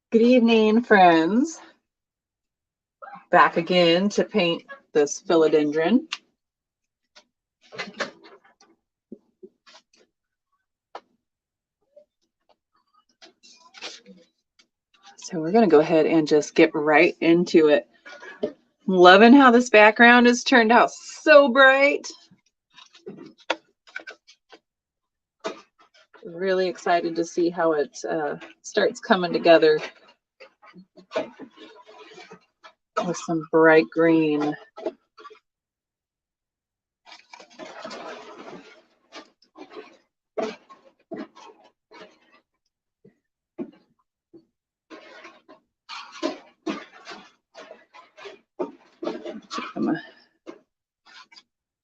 Good evening, friends. Back again to paint this philodendron. So we're going to go ahead and just get right into it. Loving how this background has turned out so bright. Really excited to see how it starts coming together with some bright green. I'm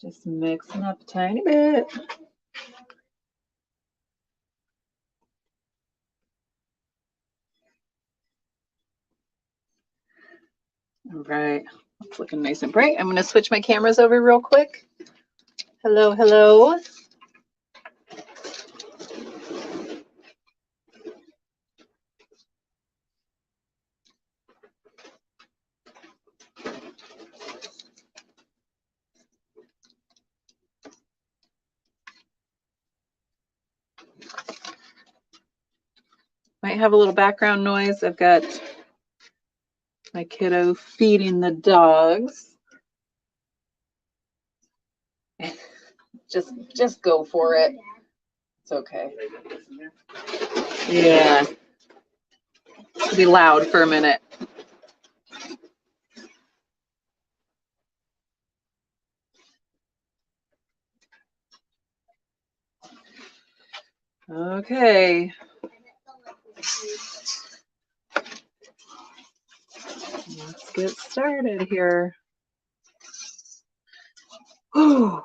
just mixing up a tiny bit. All right, it's looking nice and bright. I'm going to switch my cameras over real quick. Hello, hello. Might have a little background noise. I've got my kiddo feeding the dogs. Just go for it. It's okay. Yeah. It'll be loud for a minute. Okay. Let's get started here. Ooh.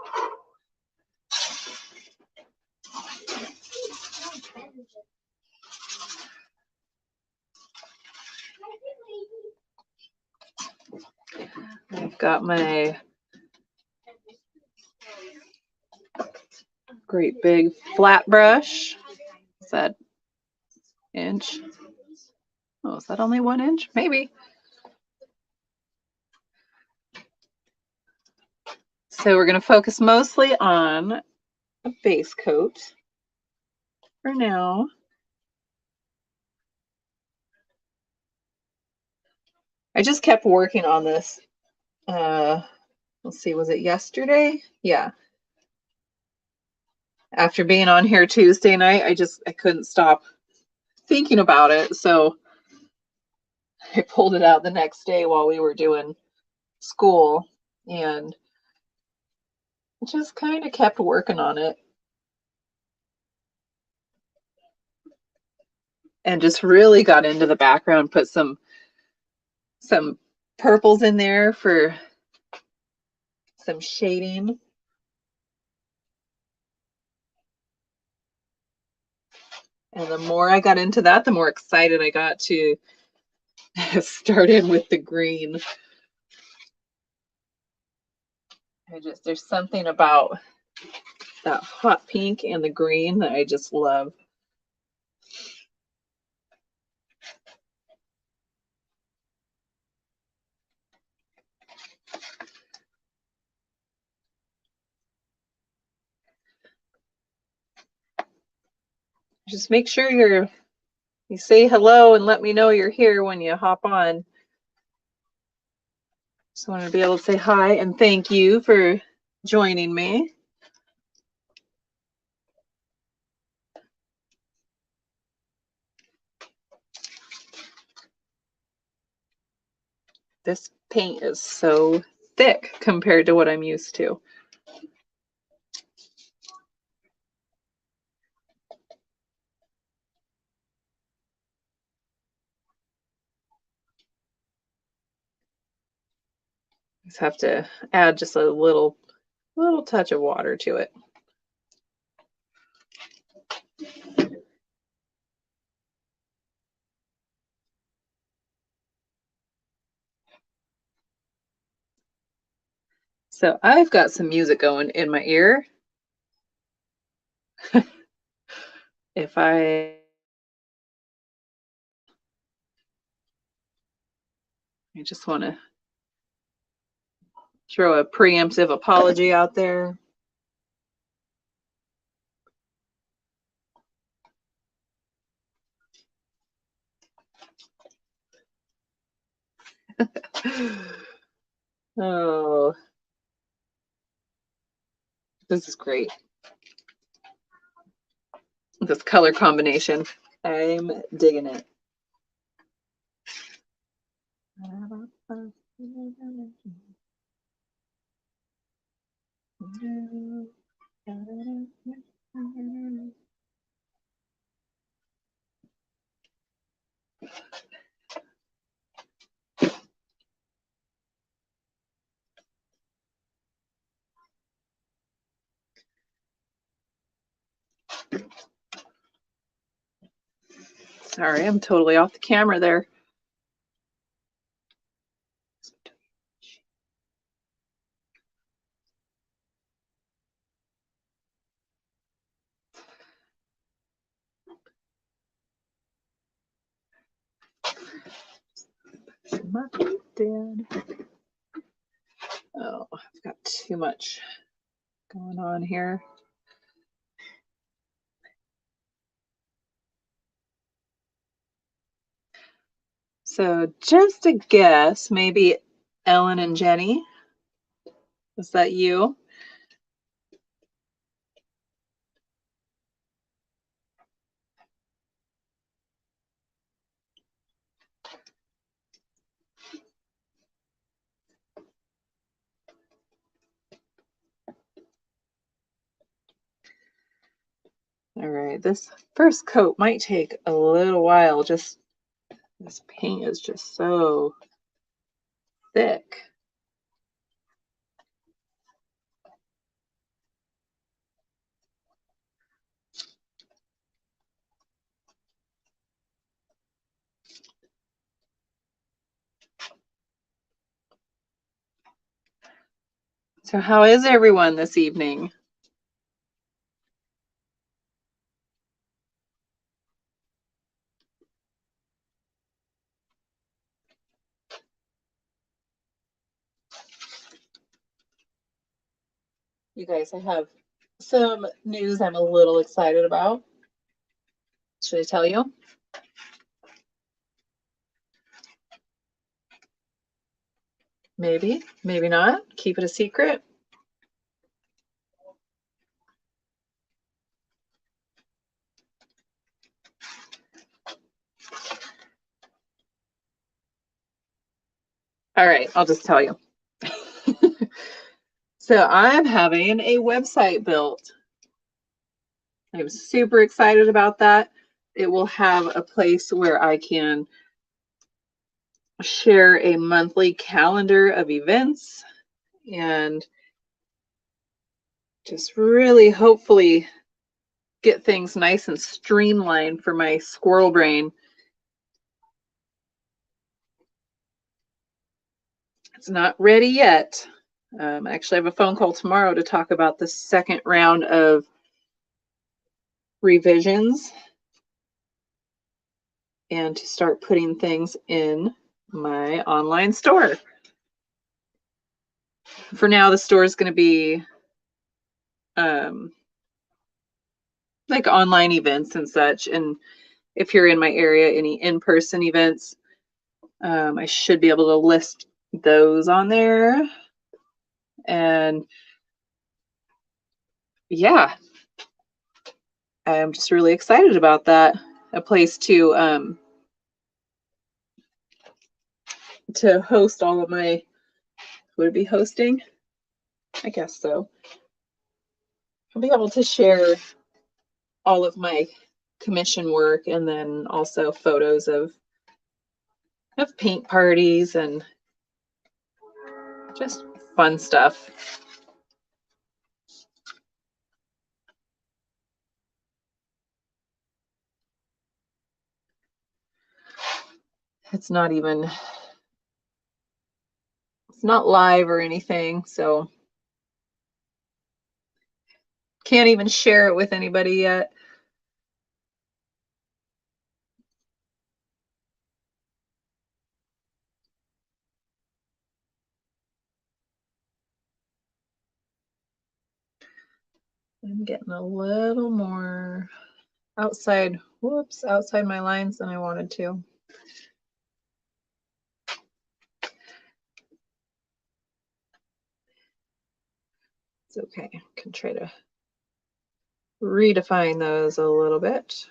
I've got my great big flat brush. Is that inch? Oh, is that only 1 inch? Maybe. So we're going to focus mostly on a base coat for now. I just kept working on this. Let's see, was it yesterday? Yeah. After being on here Tuesday night, I couldn't stop thinking about it. So I pulled it out the next day while we were doing school and just kind of kept working on it. And just really got into the background, put some purples in there for some shading. And the more I got into that, the more excited I got to start in with the green. There's something about that hot pink and the green that I just love. Just make sure you say hello and let me know you're here when you hop on. Just want to be able to say hi and thank you for joining me. This paint is so thick compared to what I'm used to. Just have to add just a little touch of water to it. So I've got some music going in my ear. If I just want to throw a preemptive apology out there. Oh, this is great. This color combination. I'm digging it. Sorry, I'm totally off the camera there. Oh, I've got too much going on here. So just a guess, maybe Ellen and Jenny. Is that you? All right, this first coat might take a little while. Just this paint is just so thick. So how is everyone this evening? You guys, I have some news I'm a little excited about. Should I tell you? Maybe, maybe not. Keep it a secret. All right, I'll just tell you. So I'm having a website built. I'm super excited about that. It will have a place where I can share a monthly calendar of events and just really hopefully get things nice and streamlined for my squirrel brain. It's not ready yet. I actually have a phone call tomorrow to talk about the second round of revisions and to start putting things in my online store. For now, the store is going to be like online events and such. And if you're in my area, any in-person events, I should be able to list those on there. And yeah, I'm just really excited about that. A place to host all of my, would it be hosting? I guess so. I'll be able to share all of my commission work and then also photos of paint parties and just fun stuff. It's not live or anything, so Can't even share it with anybody yet. I'm getting a little more outside, whoops, outside my lines than I wanted to. It's okay. I can try to redefine those a little bit.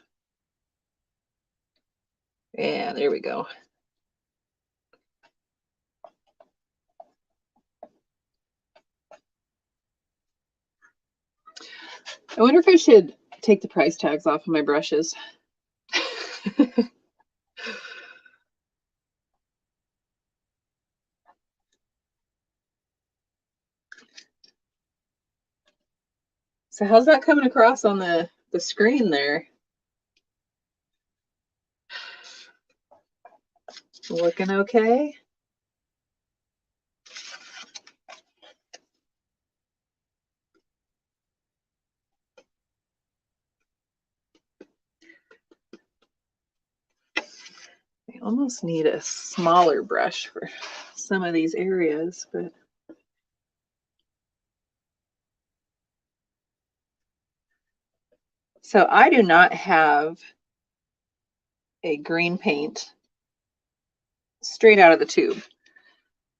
And there we go. I wonder if I should take the price tags off of my brushes. So how's that coming across on the screen there? Looking okay? I almost need a smaller brush for some of these areas, but so I do not have a green paint straight out of the tube.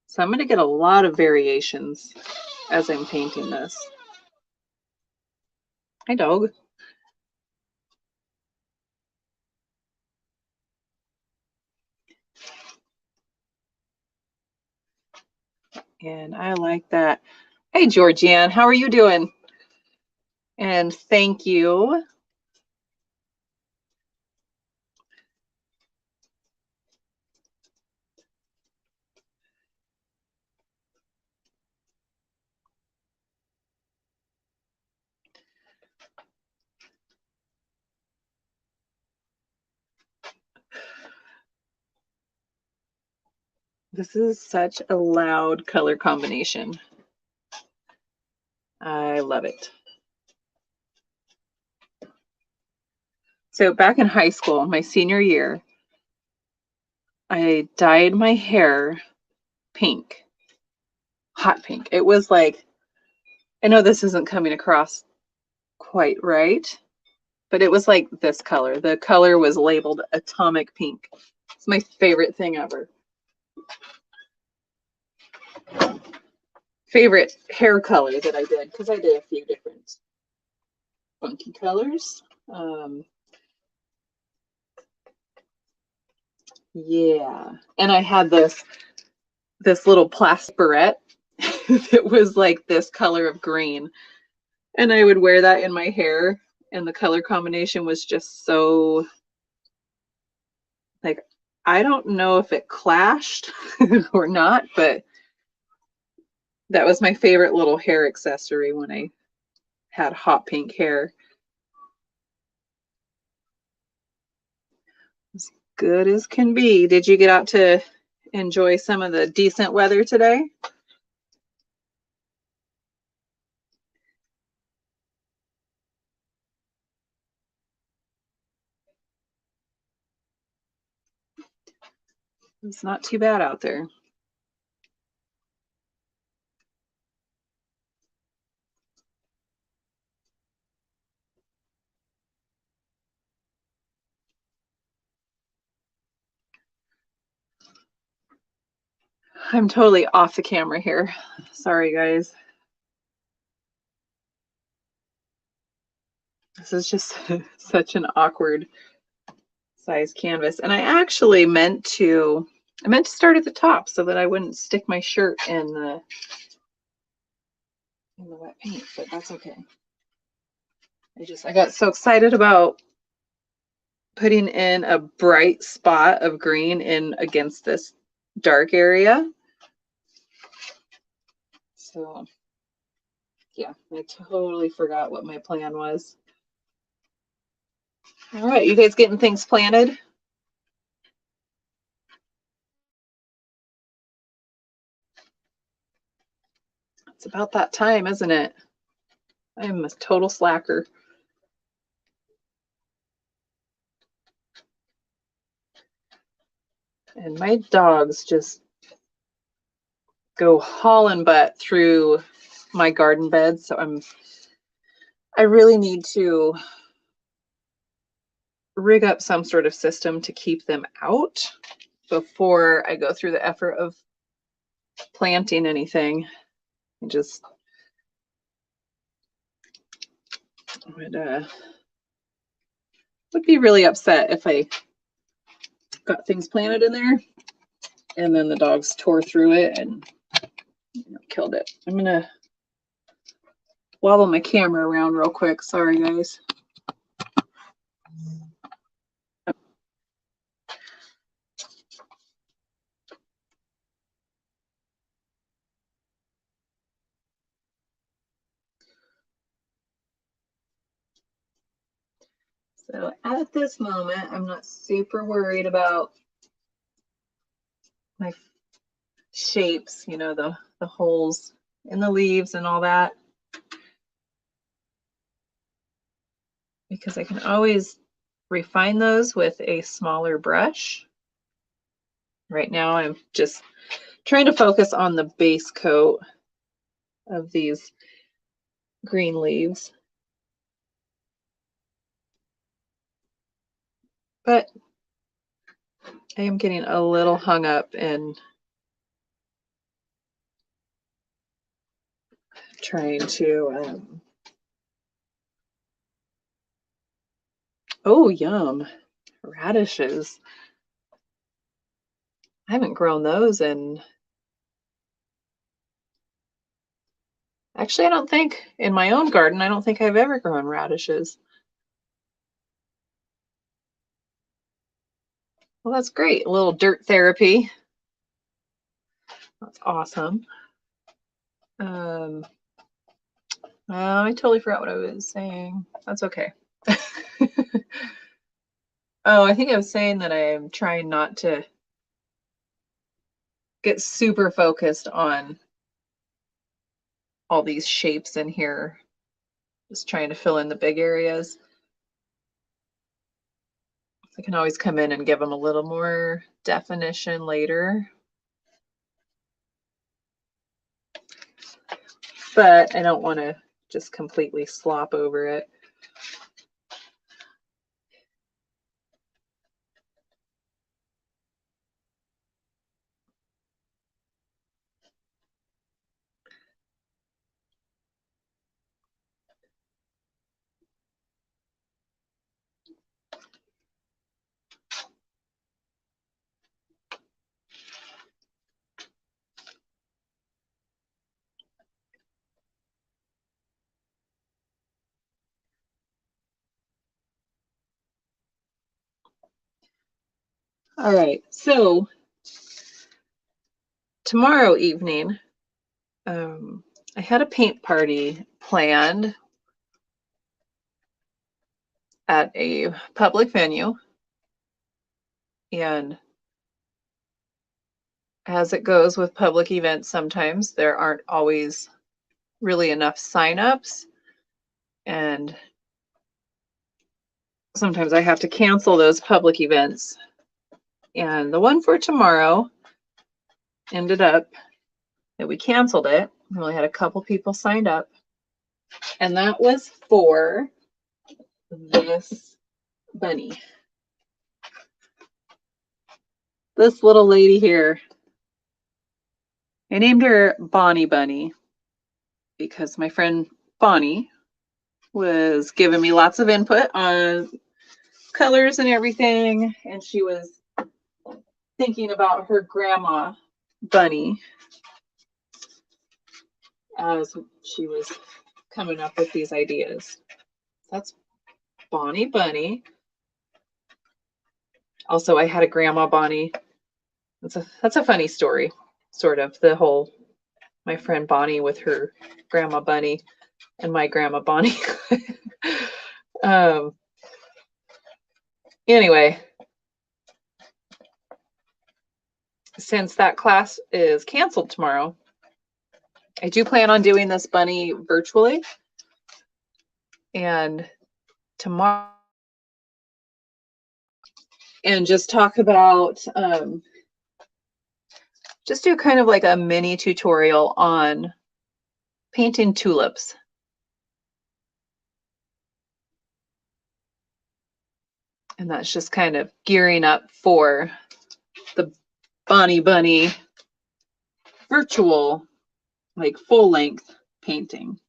So I'm going to get a lot of variations as I'm painting this. Hi, dog. And I like that. Hey, Georgianne, how are you doing? And thank you. This is such a loud color combination. I love it. So back in high school, my senior year, I dyed my hair pink, hot pink. It was like, I know this isn't coming across quite right, but it was like this color. The color was labeled atomic pink. It's my favorite thing ever. Favorite hair color that I did, because I did a few different funky colors. Yeah, and I had this little plastic barrette that was like this color of green, and I would wear that in my hair, and the color combination was just so like, I don't know if it clashed or not, but that was my favorite little hair accessory when I had hot pink hair. As good as can be. Did you get out to enjoy some of the decent weather today? It's not too bad out there. I'm totally off the camera here. Sorry, guys. This is just such an awkward size canvas. And I actually meant to start at the top so that I wouldn't stick my shirt in the wet paint, but that's okay. I got so excited about putting in a bright spot of green in against this dark area. So yeah, I totally forgot what my plan was. All right, you guys getting things planted? It's about that time, isn't it? I'm a total slacker. And my dogs just go hauling butt through my garden bed, so I really need to rig up some sort of system to keep them out before I go through the effort of planting anything. I just would be really upset if I got things planted in there and then the dogs tore through it and killed it. I'm gonna wobble my camera around real quick. Sorry, guys. So at this moment, I'm not super worried about my shapes, you know, the holes in the leaves and all that, because I can always refine those with a smaller brush. Right now, I'm just trying to focus on the base coat of these green leaves. But I am getting a little hung up in trying to, oh, yum, radishes. I haven't grown those in, actually, I don't think, in my own garden, I don't think I've ever grown radishes. Well, that's great. A little dirt therapy. That's awesome. I totally forgot what I was saying. That's okay. Oh, I think I was saying that I am trying not to get super focused on all these shapes in here. Just trying to fill in the big areas. I can always come in and give them a little more definition later. But I don't want to just completely slop over it. All right, so tomorrow evening, I had a paint party planned at a public venue, and as it goes with public events, sometimes there aren't always really enough signups, and sometimes I have to cancel those public events. And the one for tomorrow ended up that we canceled it. We only had a couple people signed up, and that was for this bunny. This little lady here. I named her Bonnie Bunny because my friend Bonnie was giving me lots of input on colors and everything, and she was thinking about her grandma Bunny as she was coming up with these ideas. That's Bonnie Bunny. Also, I had a grandma Bonnie. That's a funny story, sort of, the whole my friend Bonnie with her grandma Bunny and my grandma Bonnie. Anyway, since that class is canceled tomorrow, I do plan on doing this bunny virtually. and tomorrow, and just talk about, just do kind of like a mini tutorial on painting tulips. And that's just kind of gearing up for the Bonnie Bunny virtual, like full length painting.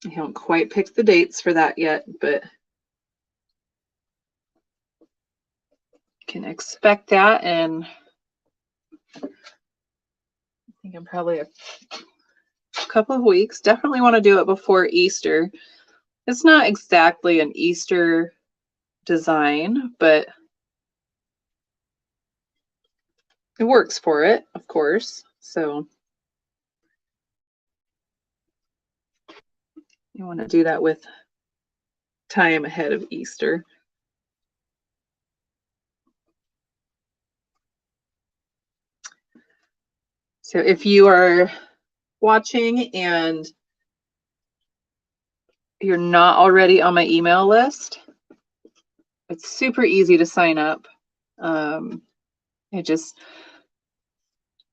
I haven't quite picked the dates for that yet, but can expect that. And I think I'm probably a couple of weeks. Definitely want to do it before Easter. It's not exactly an Easter design, but it works for it, of course. So you want to do that with time ahead of Easter. So if you are watching and you're not already on my email list, it's super easy to sign up. I just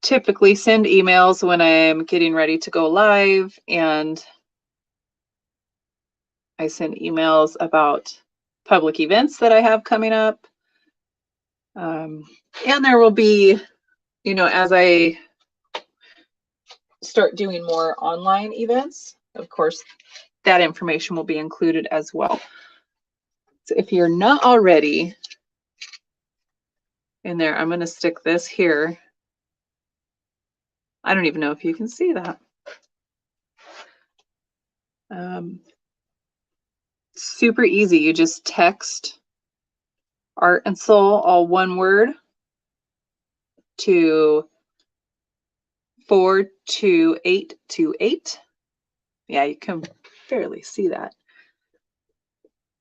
typically send emails when I'm getting ready to go live, and I send emails about public events that I have coming up. And there will be, you know, as I start doing more online events, of course, that information will be included as well. So if you're not already in there, I'm going to stick this here. I don't even know if you can see that. Super easy. You just text Art and Soul, all one word, to 42828. Yeah, you can barely see that.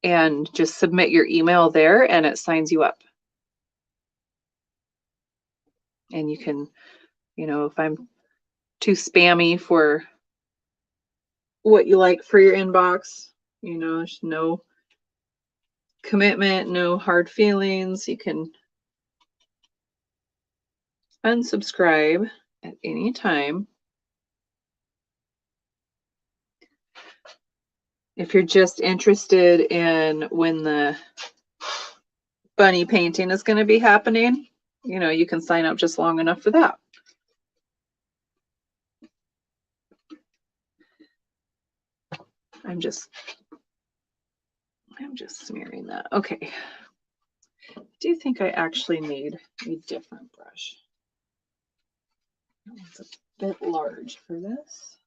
And just submit your email there and it signs you up. And you can, you know, if I'm too spammy for what you like for your inbox, you know, there's no commitment, no hard feelings. You can unsubscribe at any time. If you're just interested in when the bunny painting is going to be happening, you know, you can sign up just long enough for that. I'm just smearing that. Okay. I do think I actually need a different brush. It's a bit large for this.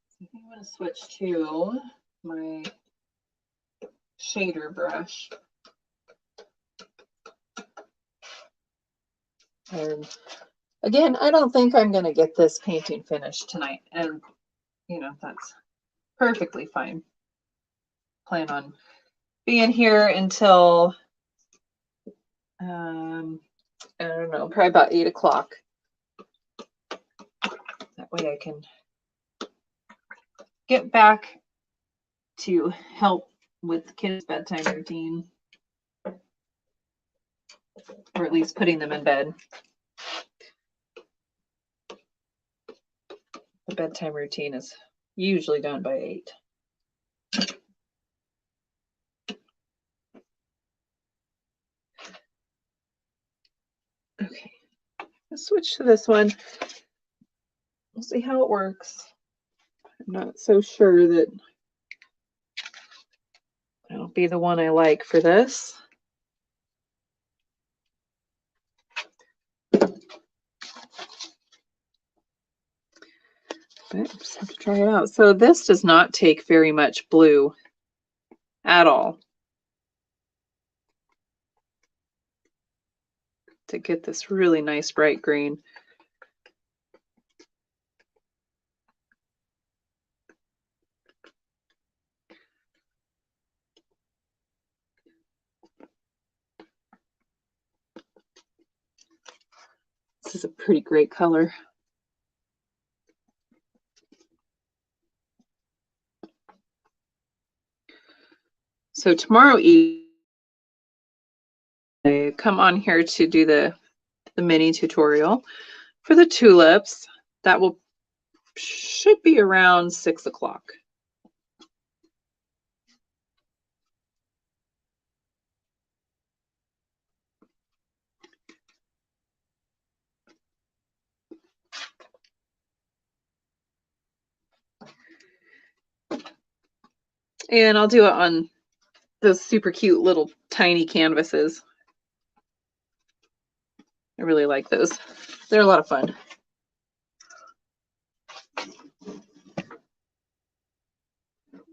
I think I'm going to switch to my shader brush. And again, I don't think I'm going to get this painting finished tonight. And, you know, that's perfectly fine. Plan on being here until, I don't know, probably about 8 o'clock. That way I can get back to help with the kids' bedtime routine, or at least putting them in bed. The bedtime routine is usually done by 8. Okay, let's switch to this one. We'll see how it works. I'm not so sure that it'll be the one I like for this. But just have to try it out. So this does not take very much blue at all to get this really nice bright green. is a pretty great color. So tomorrow evening, I come on here to do the mini tutorial for the tulips. That should be around 6 o'clock. And I'll do it on those super cute little tiny canvases. I really like those. They're a lot of fun.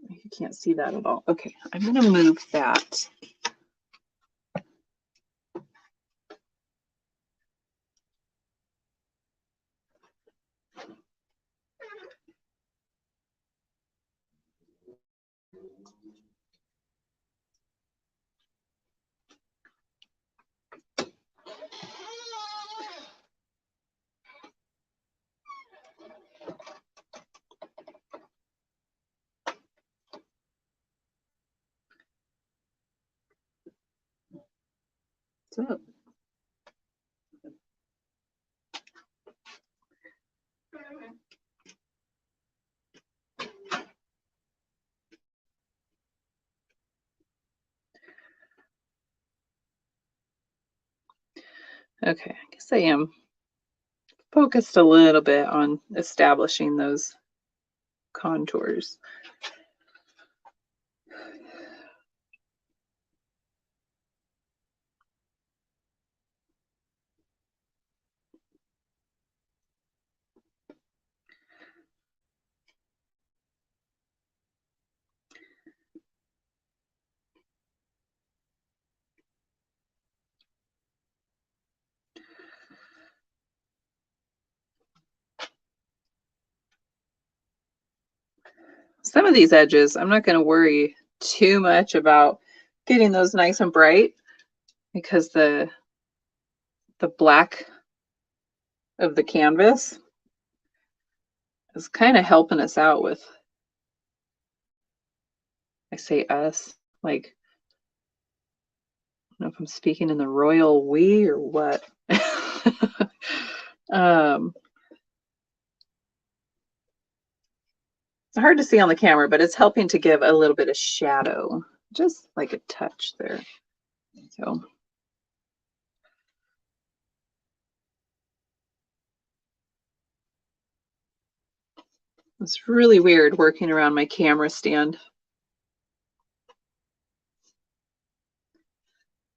You can't see that at all. Okay, I'm going to move that. So, okay, I guess I am focused a little bit on establishing those contours. Some of these edges, I'm not going to worry too much about getting those nice and bright because the black of the canvas is kind of helping us out with, I say us, like, I don't know if I'm speaking in the royal we or what. It's hard to see on the camera, but it's helping to give a little bit of shadow, just like a touch there. So it's really weird working around my camera stand.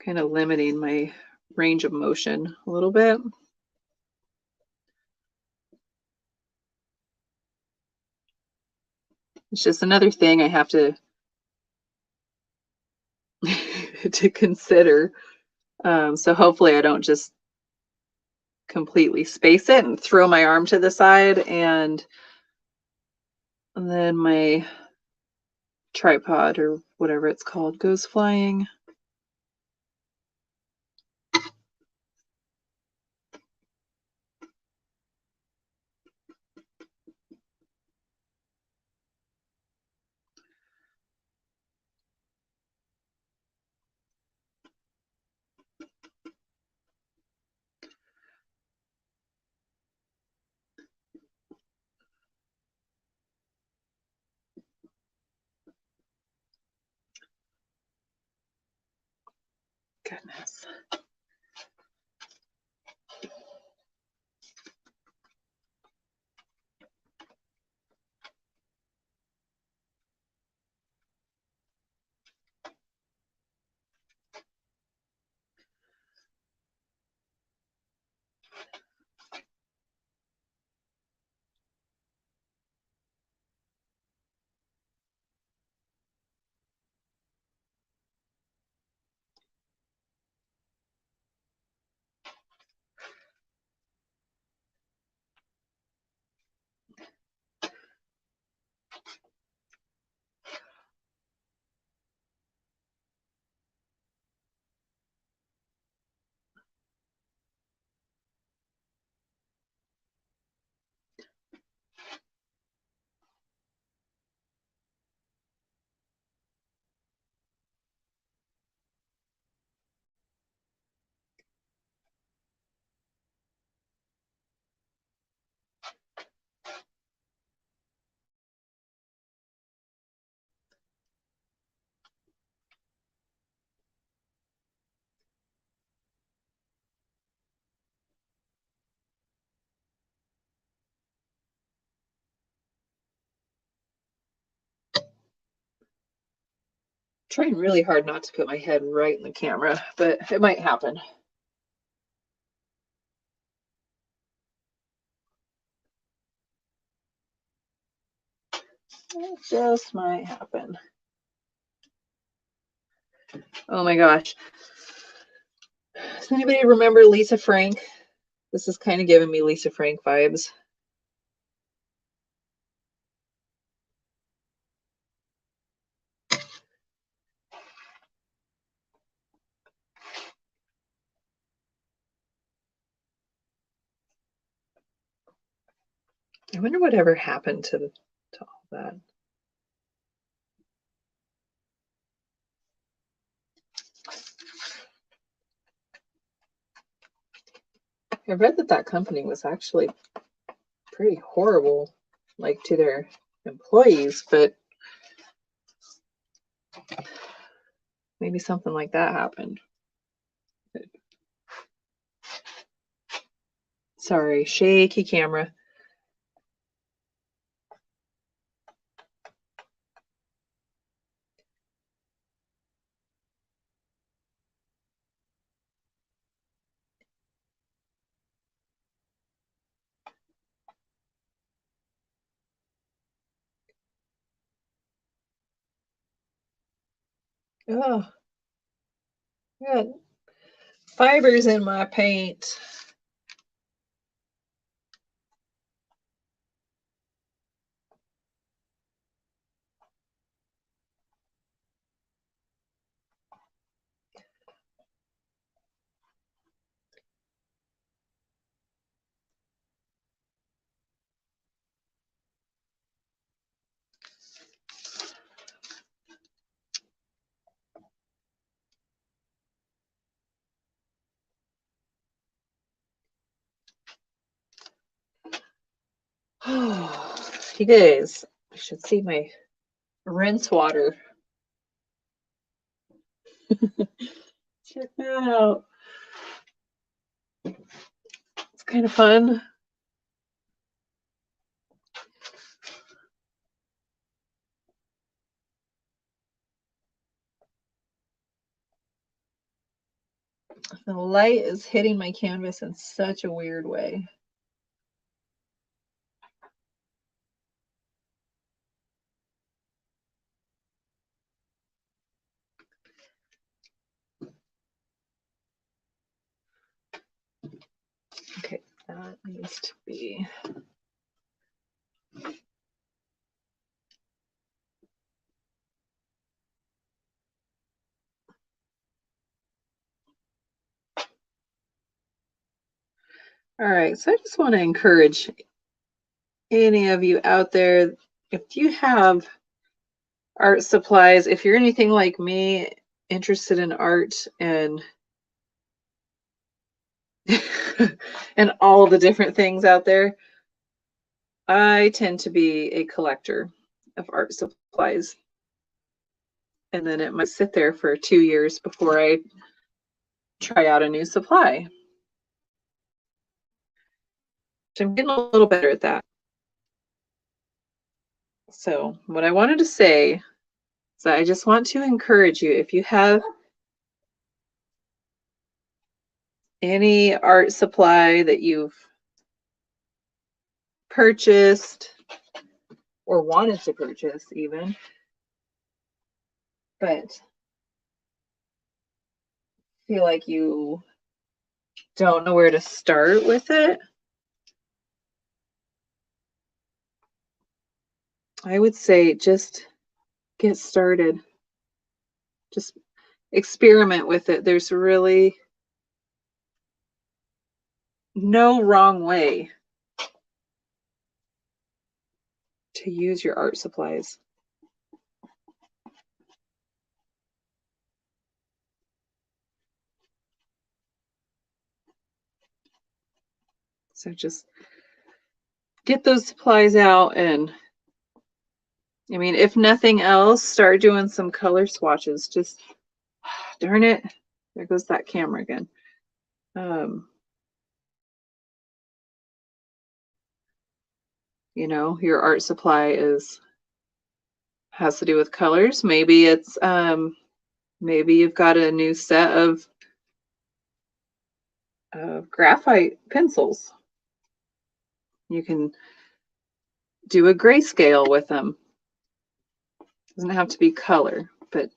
Kind of limiting my range of motion a little bit. It's just another thing I have to to consider. So hopefully I don't just completely space it and throw my arm to the side and then my tripod or whatever it's called goes flying. Goodness. Trying really hard not to put my head right in the camera, but it might happen. It just might happen. Oh my gosh. Does anybody remember Lisa Frank? This is kind of giving me Lisa Frank vibes. I wonder whatever happened to all that. I read that company was actually pretty horrible, like to their employees, but maybe something like that happened. Sorry, shaky camera. Oh, I got fibers in my paint. Oh, you guys, I should see my rinse water. Check that out. It's kind of fun. The light is hitting my canvas in such a weird way. Okay, that needs to be. All right, so I just want to encourage any of you out there, if you have art supplies, if you're anything like me, interested in art and and all the different things out there, I tend to be a collector of art supplies. And then it might sit there for 2 years before I try out a new supply. So I'm getting a little better at that. So what I wanted to say is that I just want to encourage you, if you have any art supply that you've purchased or wanted to purchase even, but feel like you don't know where to start with it, I would say just get started. Just experiment with it. There's really no wrong way to use your art supplies. So just get those supplies out, and I mean, if nothing else, start doing some color swatches. Just darn it, there goes that camera again. You know, your art supply is has to do with colors. Maybe it's maybe you've got a new set of graphite pencils. You can do a grayscale with them. Doesn't have to be color, but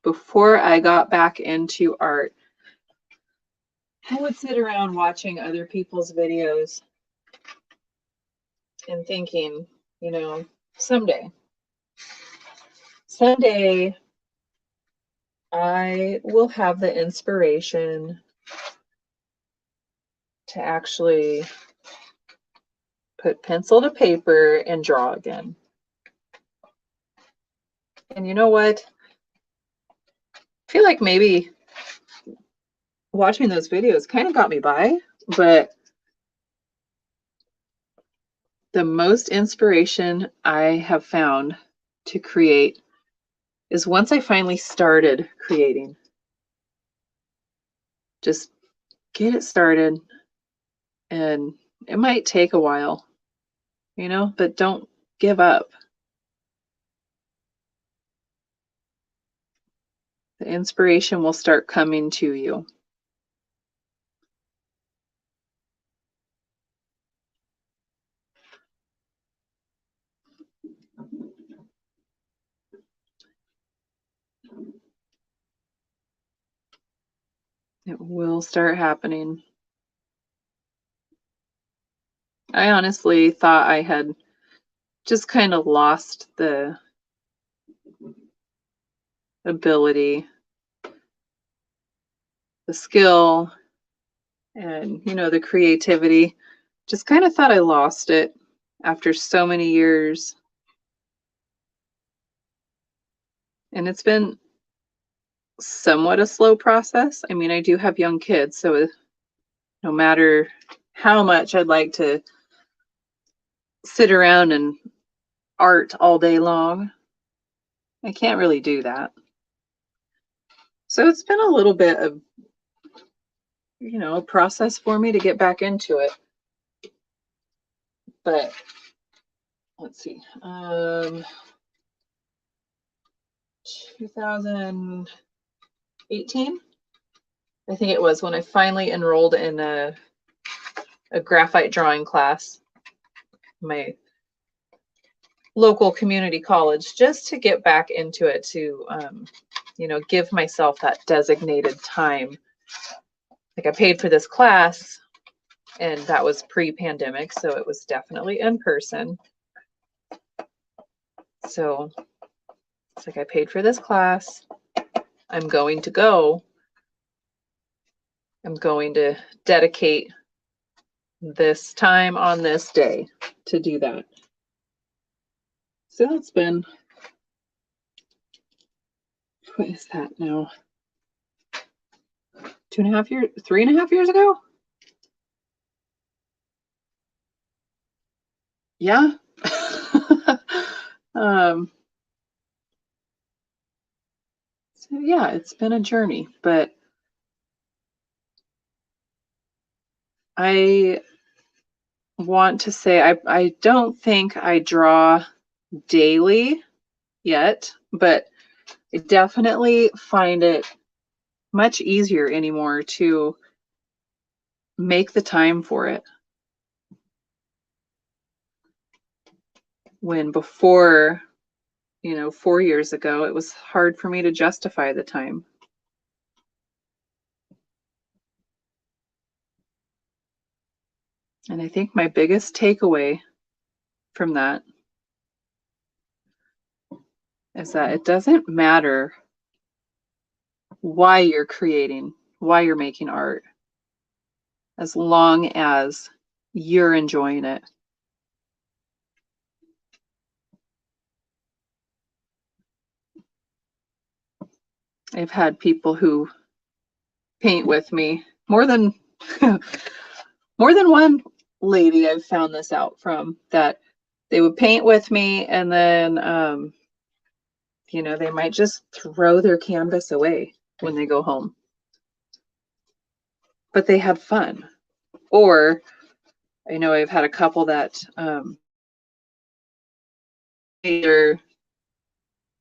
before I got back into art, I would sit around watching other people's videos and thinking, you know, someday I will have the inspiration to actually put pencil to paper and draw again. And you know what? I feel like maybe watching those videos kind of got me by, but the most inspiration I have found to create is once I finally started creating. Just get it started, and it might take a while, you know, but don't give up. The inspiration will start coming to you. It will start happening. I honestly thought I had just kind of lost the ability, the skill, and, you know, the creativity. Just kind of thought I lost it after so many years. And it's been somewhat a slow process. I mean, I do have young kids, so no matter how much I'd like to sit around and art all day long, I can't really do that. So it's been a little bit of, you know, a process for me to get back into it. But let's see, 2018, I think it was, when I finally enrolled in a graphite drawing class, my local community college, just to get back into it, to you know, give myself that designated time. Like, I paid for this class, and that was pre-pandemic, so it was definitely in person. So it's like, I paid for this class, I'm going to go. I'm going to dedicate this time on this day to do that. So it's been, what is that now? 2.5 years, 3.5 years ago? Yeah. So yeah, it's been a journey, but I want to say I don't think I draw daily yet, but I definitely find it much easier anymore to make the time for it. When before, you know, 4 years ago, it was hard for me to justify the time. And I think my biggest takeaway from that is that it doesn't matter why you're creating, why you're making art, as long as you're enjoying it. I've had people who paint with me, more than more than one lady I've found this out from, that they would paint with me, and then you know, they might just throw their canvas away when they go home. But they had fun. Or I know I've had a couple that either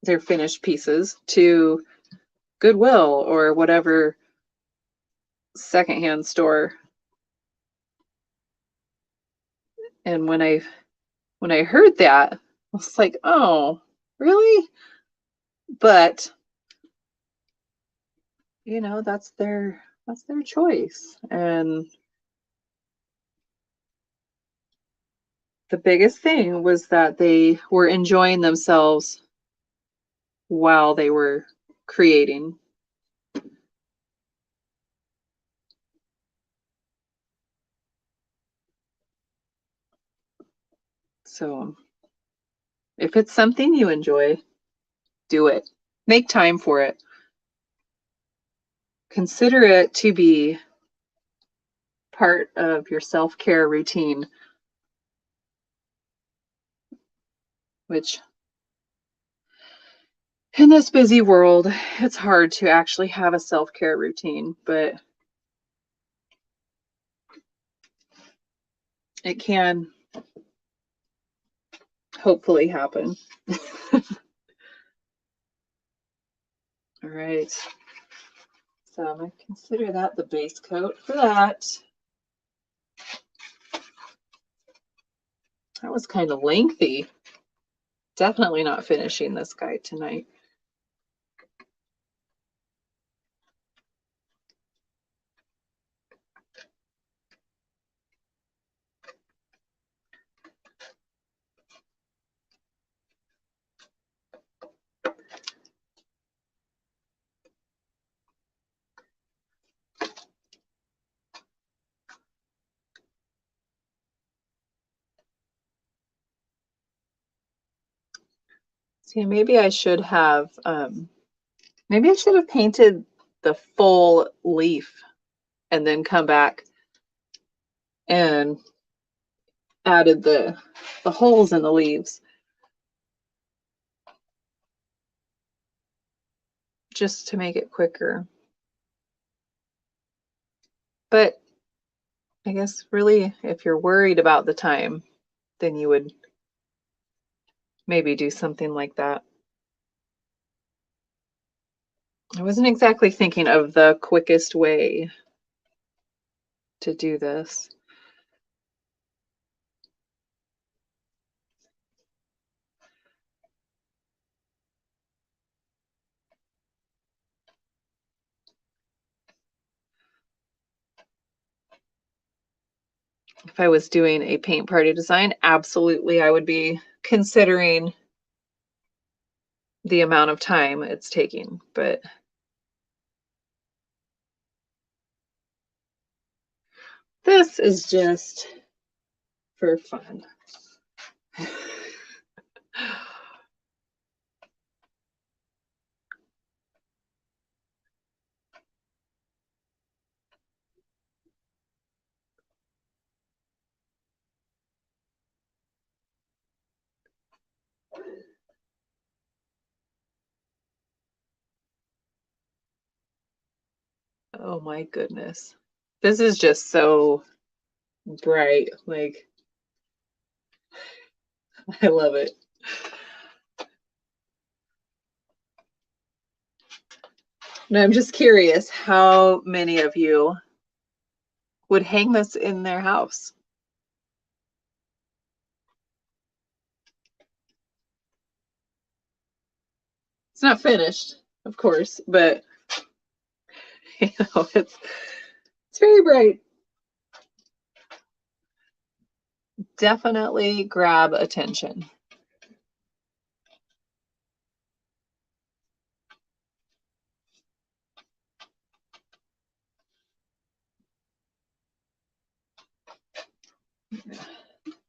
their finished pieces to Goodwill or whatever secondhand store. And when I heard that, I was like, oh, really? But you know, that's their choice. And the biggest thing was that they were enjoying themselves while they were creating. So if it's something you enjoy, do it. Make time for it. Consider it to be part of your self-care routine, which in this busy world, it's hard to actually have a self-care routine, but it can hopefully happen. All right. So I'm going to consider that the base coat for that. That was kind of lengthy. Definitely not finishing this guy tonight. See, maybe I should have painted the full leaf and then come back and added the holes in the leaves, just to make it quicker. But I guess really, if you're worried about the time, then you would maybe do something like that. I wasn't exactly thinking of the quickest way to do this. If I was doing a paint party design, absolutely I would be considering the amount of time it's taking, but this is just for fun. Oh my goodness. This is just so bright. Like, I love it. And I'm just curious how many of you would hang this in their house. It's not finished, of course, but you know, it's very bright. Definitely grab attention.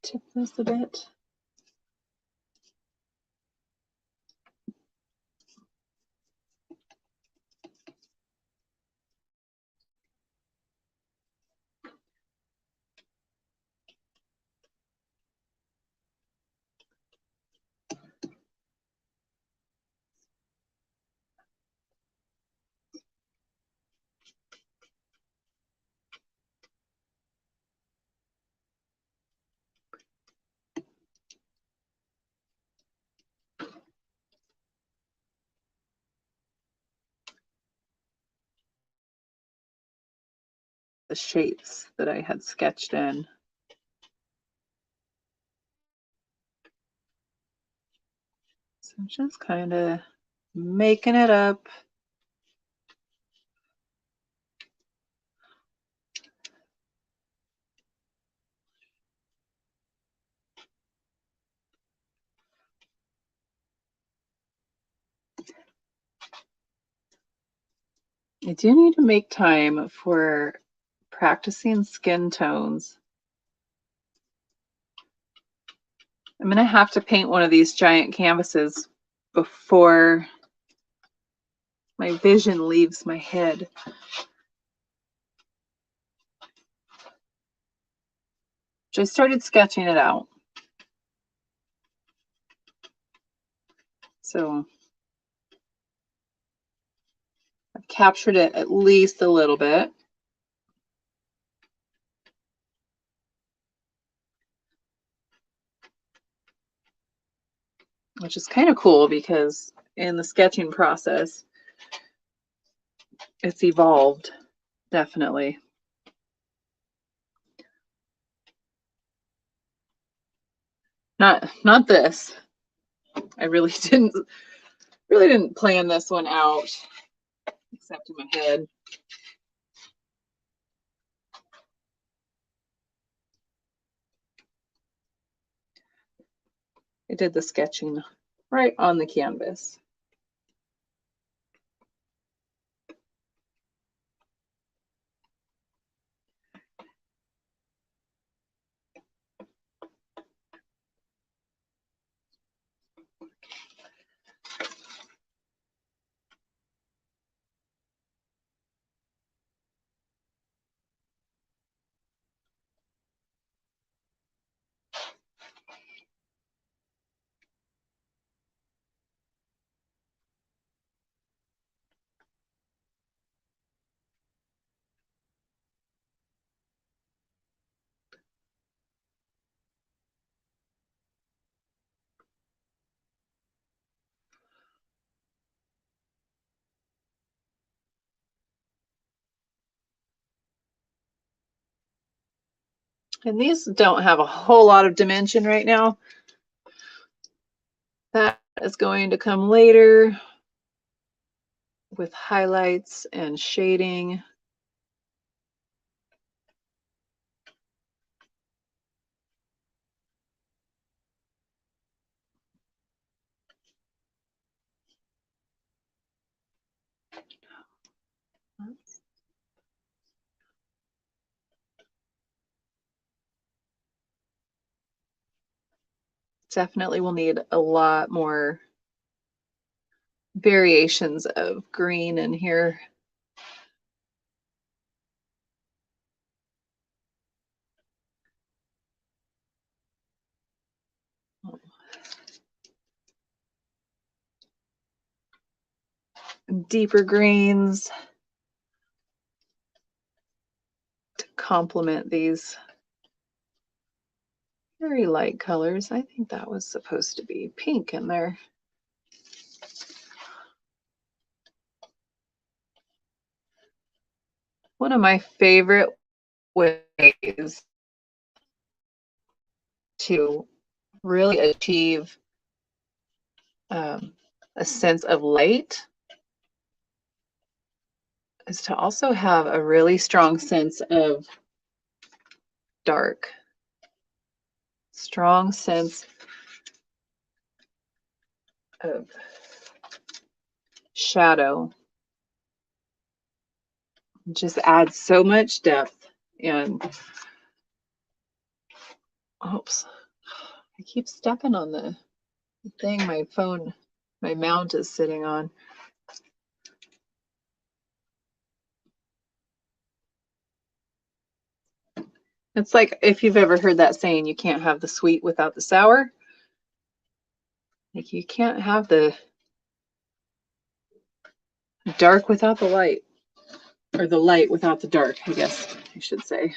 Tip this a bit. the shapes that I had sketched in. So I'm just kind of making it up. I do need to make time for practicing skin tones. I'm going to have to paint one of these giant canvases before my vision leaves my head. So I started sketching it out. So I've captured it at least a little bit. Which is kind of cool because in the sketching process, it's evolved, definitely. Not this. I really didn't plan this one out, except in my head. I did the sketching right on the canvas. And these don't have a whole lot of dimension right now. That is going to come later with highlights and shading. Definitely will need a lot more variations of green in here. Deeper greens to complement these very light colors. I think that was supposed to be pink in there. One of my favorite ways to really achieve a sense of light is to also have a really strong sense of dark. Strong sense of shadow. It just adds so much depth. And oops, I keep stepping on the thing my phone, my mount is sitting on. It's like if you've ever heard that saying, you can't have the sweet without the sour. Like you can't have the dark without the light, or the light without the dark, I guess I should say.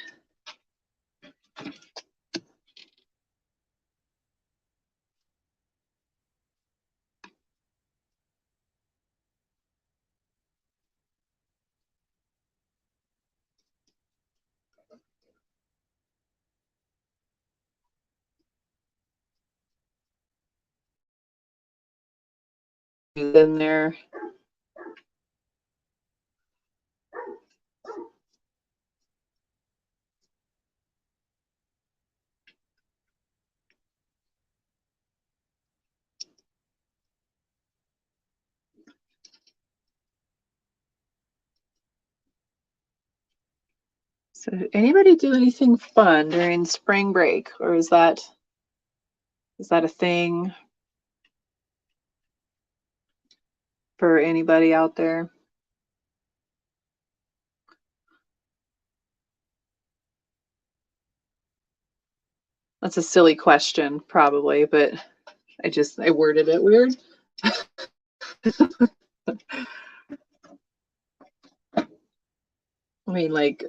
in there. So did anybody do anything fun during spring break, or is that a thing for anybody out there? That's a silly question, probably, but I worded it weird. I mean, like,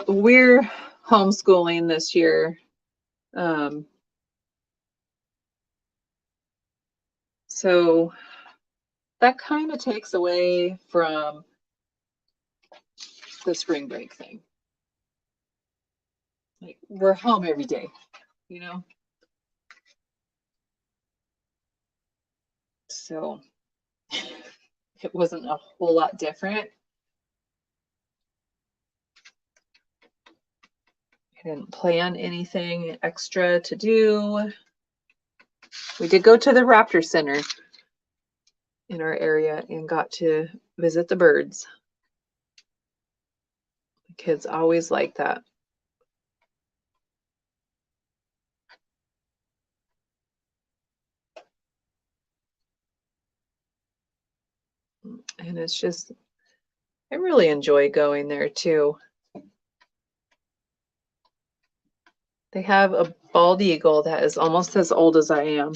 we're homeschooling this year. So that kind of takes away from the spring break thing. Like, we're home every day, you know? So it wasn't a whole lot different. I didn't plan anything extra to do. We did go to the Raptor Center in our area and got to visit the birds. The kids always like that. And it's just, I really enjoy going there too. They have a bald eagle that is almost as old as I am.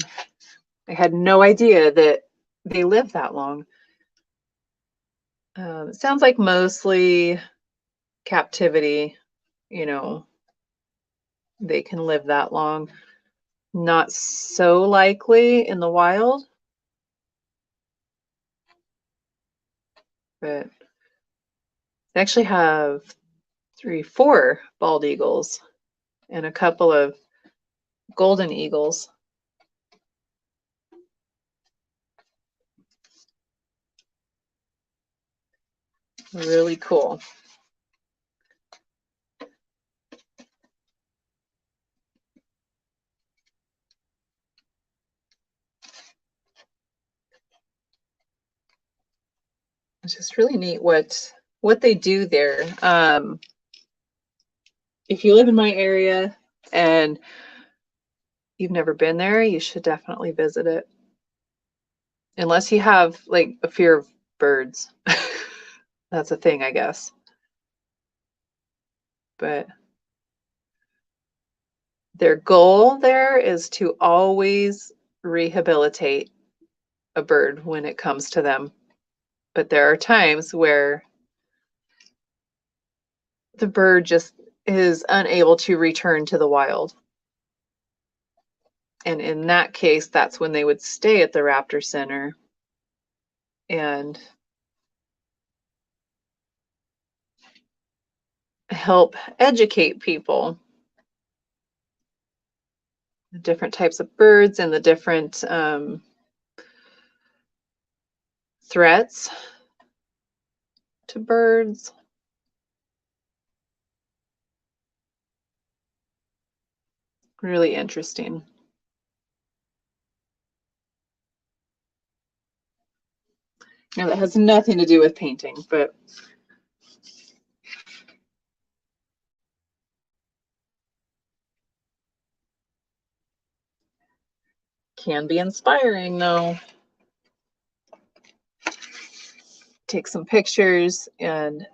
I had no idea that they live that long. It sounds like mostly captivity, you know, they can live that long. Not so likely in the wild, but they actually have 4 bald eagles and a couple of golden eagles. Really cool. It's just really neat what they do there. If you live in my area and you've never been there, you should definitely visit it. Unless you have like a fear of birds. That's a thing, I guess. But their goal there is to always rehabilitate a bird when it comes to them. But there are times where the bird just is unable to return to the wild. And in that case, that's when they would stay at the Raptor Center and help educate people. The different types of birds and the different threats to birds. Really interesting. Now, that has nothing to do with painting, but can be inspiring though. Take some pictures and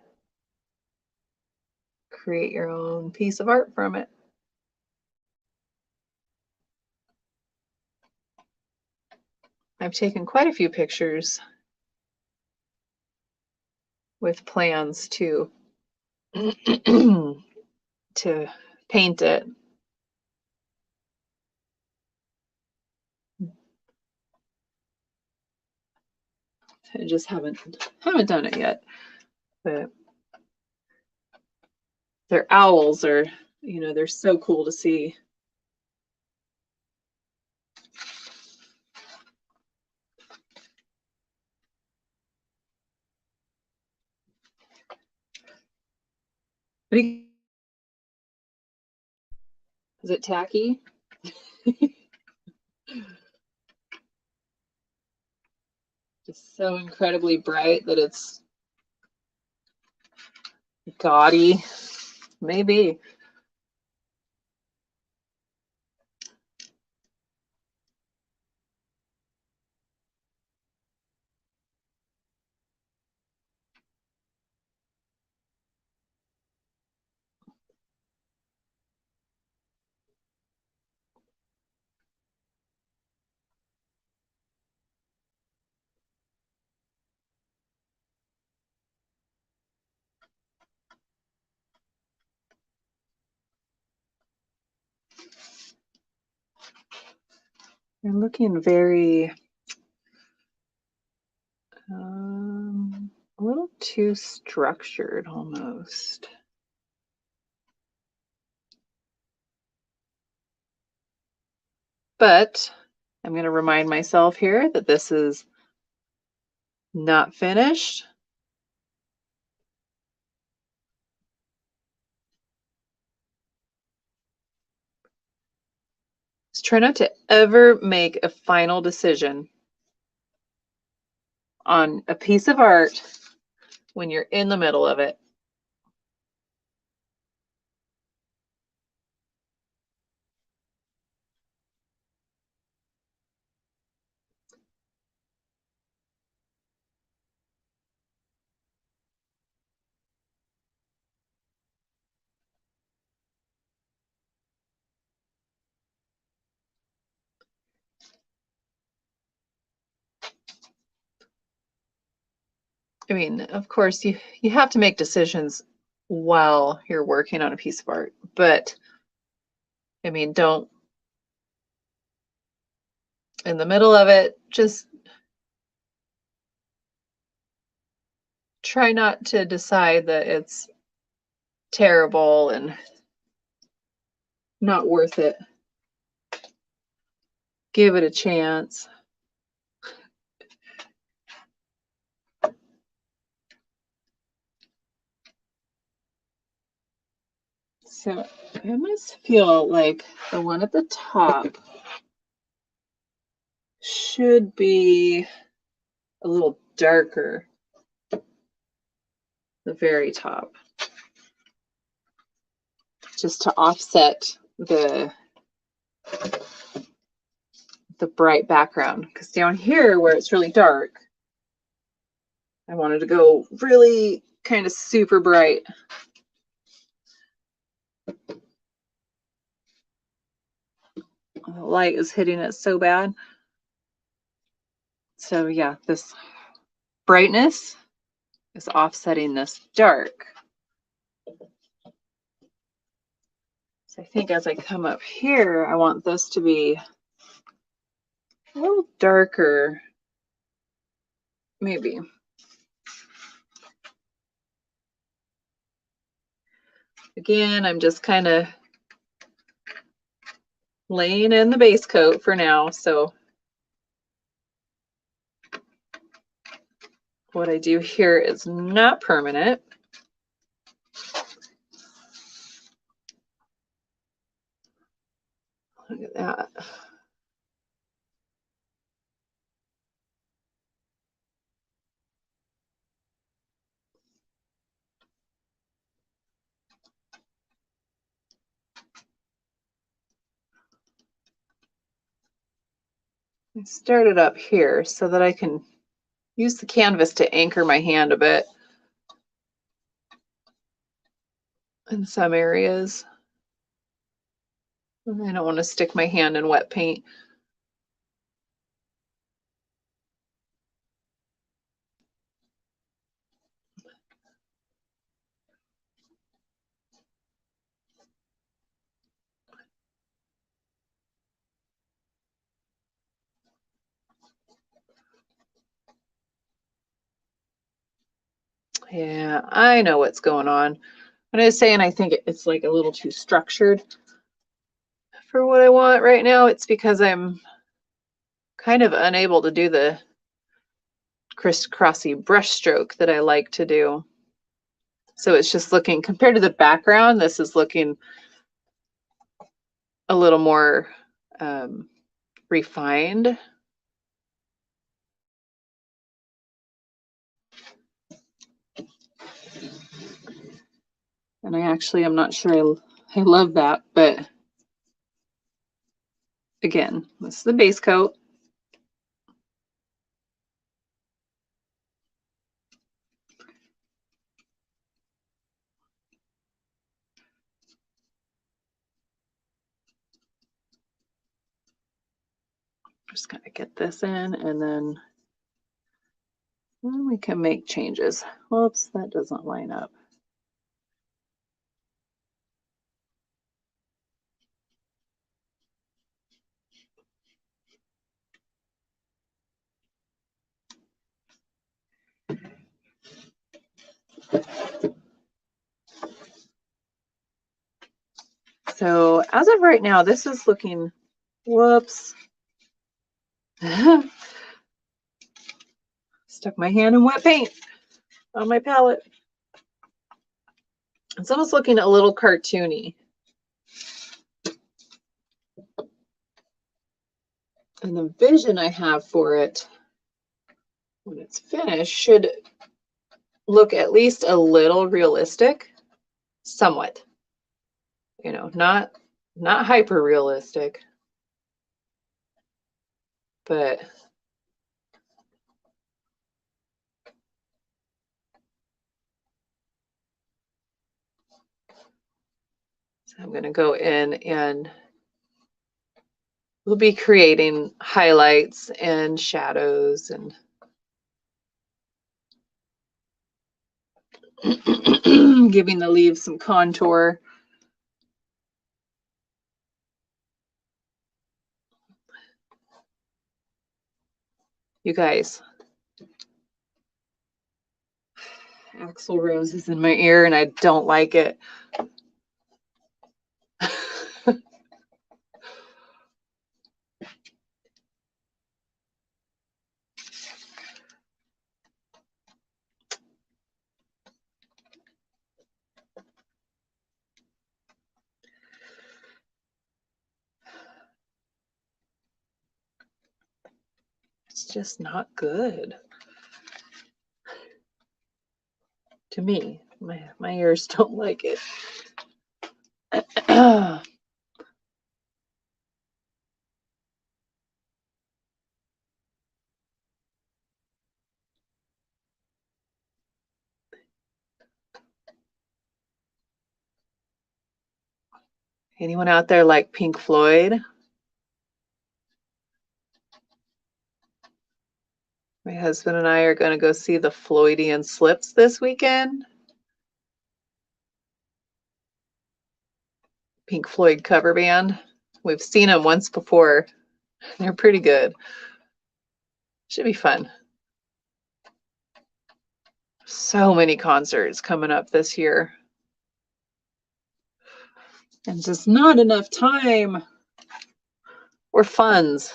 create your own piece of art from it. I've taken quite a few pictures with plans to to paint it. I just haven't done it yet. But their owls are, you know, they're so cool to see. Is it tacky? Just so incredibly bright that it's gaudy. Maybe. You're looking very a little too structured almost. But I'm going to remind myself here that this is not finished. Just try not to ever make a final decision on a piece of art when you're in the middle of it. I mean, of course, you have to make decisions while you're working on a piece of art, but I mean, don't in the middle of it, just try not to decide that it's terrible and not worth it. Give it a chance. So I almost feel like the one at the top should be a little darker, the very top, just to offset the bright background. Because down here where it's really dark, I wanted to go really kind of super bright. The light is hitting it so bad. So yeah, this brightness is offsetting this dark. So I think as I come up here, I want this to be a little darker, maybe. Again, I'm just kind of laying in the base coat for now. So what I do here is not permanent. Look at that. I started up here so that I can use the canvas to anchor my hand a bit in some areas. I don't want to stick my hand in wet paint. Yeah, I know what's going on. When I was saying I think it's like a little too structured for what I want right now, it's because I'm kind of unable to do the crisscrossy brush stroke that I like to do. So it's just looking, compared to the background, this is looking a little more refined. And I'm not sure I love that, but again, this is the base coat. Just gonna get this in, and then we can make changes. Whoops, that doesn't line up. So as of right now, this is looking, whoops. Stuck my hand in wet paint on my palette. It's almost looking a little cartoony. And the vision I have for it when it's finished should look at least a little realistic, somewhat. You know, not hyper realistic, but so I'm going to go in and we'll be creating highlights and shadows and giving the leaves some contour. You guys, Axl Rose is in my ear and I don't like it. It's just not good. To me, my ears don't like it. Anyone out there like Pink Floyd? My husband and I are going to go see the Floydian Slips this weekend. Pink Floyd cover band. We've seen them once before. They're pretty good. Should be fun. So many concerts coming up this year. And just not enough time or funds.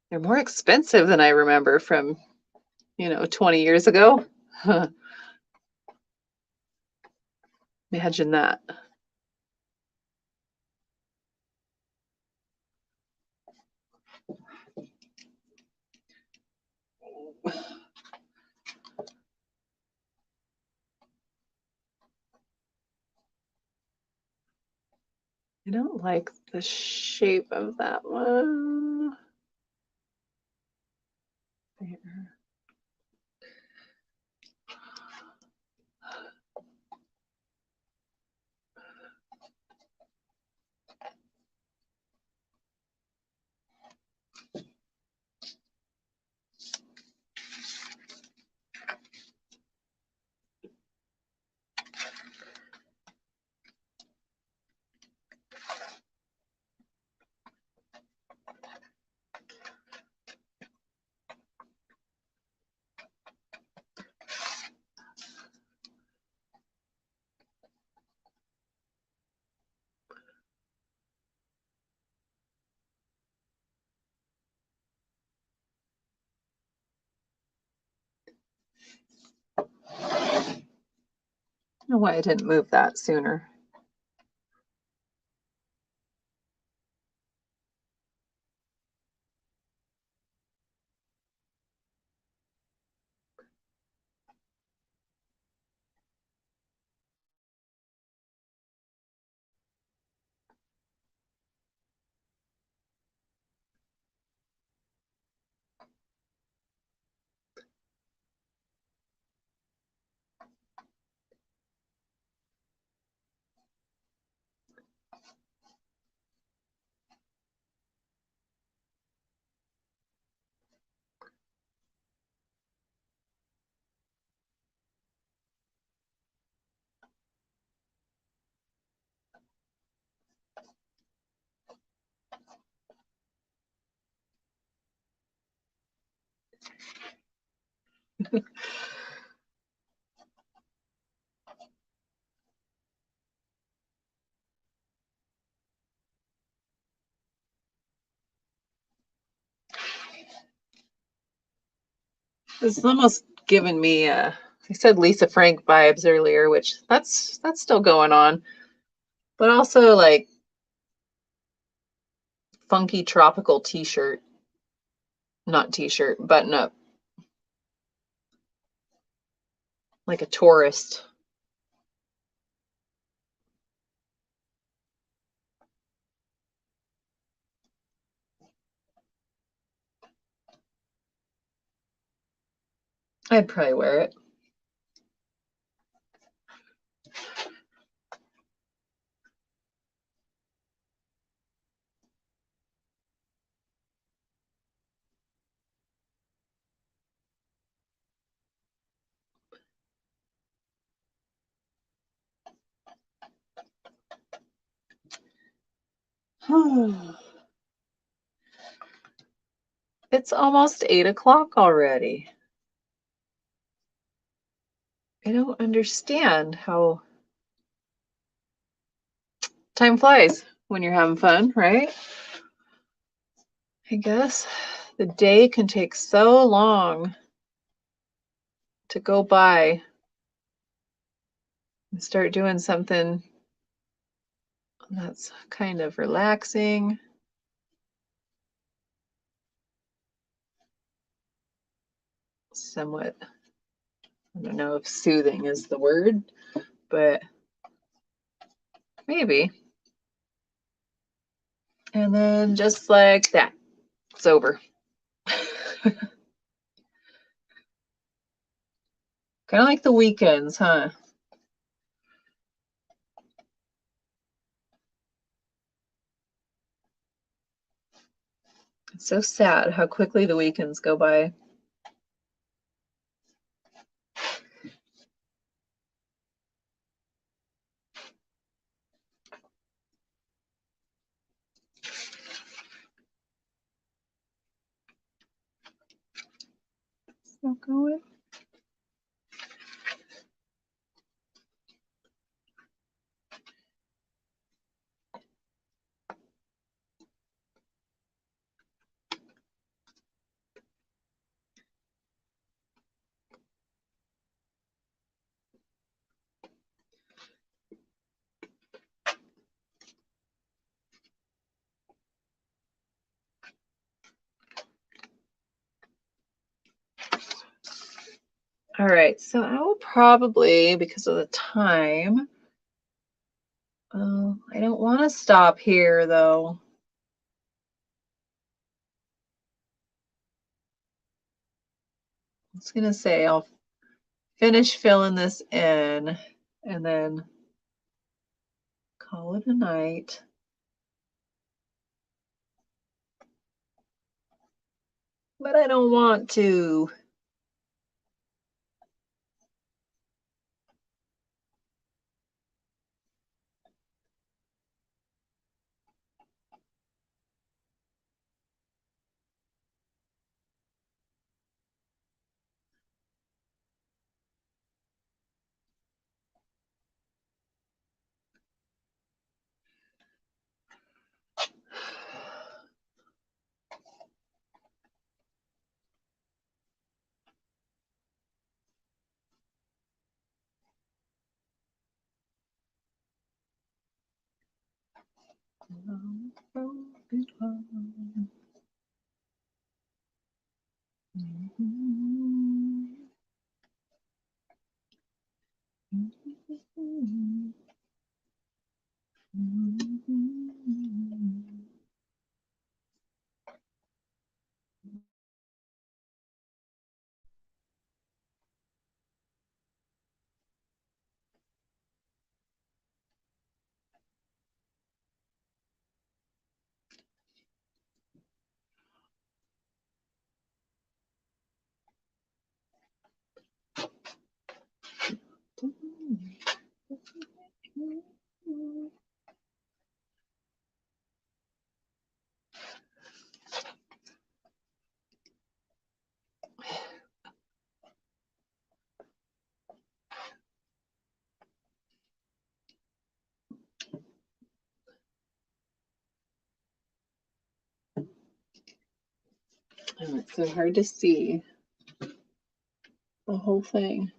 They're more expensive than I remember from, 20 years ago. Imagine that. I don't like the shape of that one. There. know why I didn't move that sooner. This is almost giving me I said Lisa Frank vibes earlier, which that's still going on, but also like funky tropical t-shirt, not t-shirt, button up, like a tourist. I'd probably wear it. It's almost 8 o'clock already. I don't understand how time flies when you're having fun, right? I guess the day can take so long to go by and start doing something that's kind of relaxing. Somewhat, I don't know if soothing is the word, but maybe. And then just like that, it's over. Kind of like the weekends, huh? It's so sad how quickly the weekends go by. Still going. All right, so I will probably, because of the time, I don't want to stop here though. I was gonna say I'll finish filling this in and then call it a night. But I don't want to. And it's so hard to see the whole thing.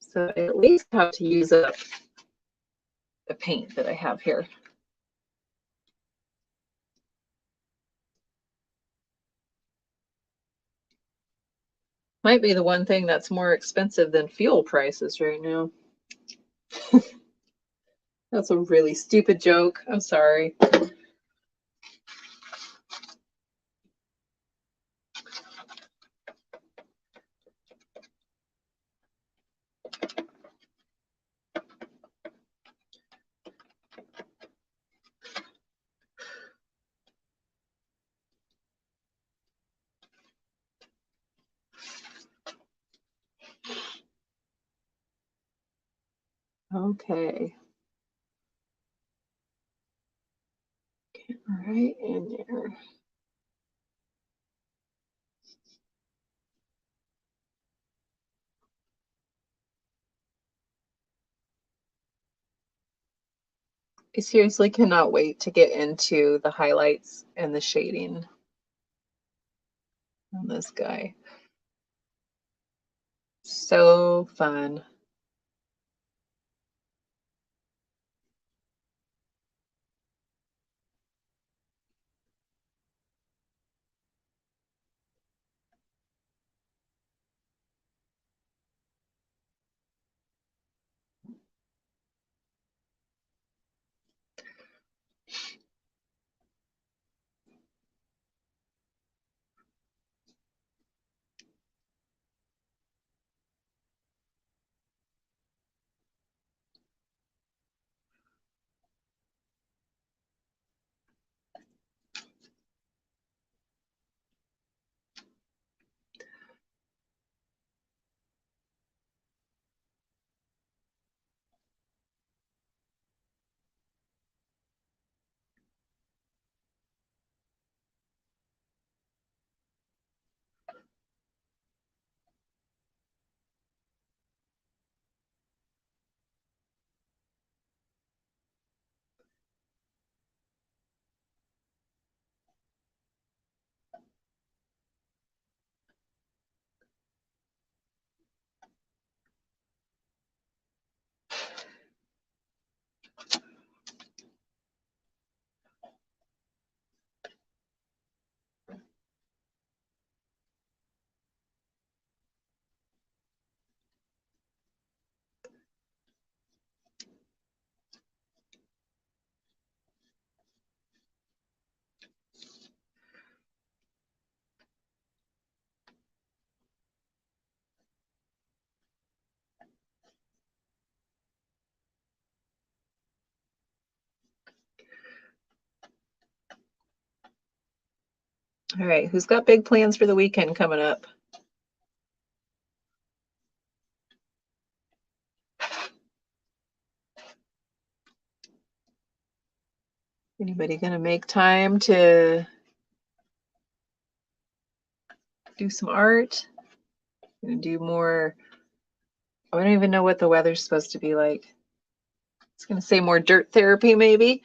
So I at least have to use up the paint that I have here. Might be the one thing that's more expensive than fuel prices right now. That's a really stupid joke. I'm sorry. Okay. Right in there. I seriously cannot wait to get into the highlights and the shading on this guy. So fun. All right, who's got big plans for the weekend coming up? Anybody gonna make time to do some art? Gonna do more, I don't even know what the weather's supposed to be like. It's gonna say more dirt therapy, maybe.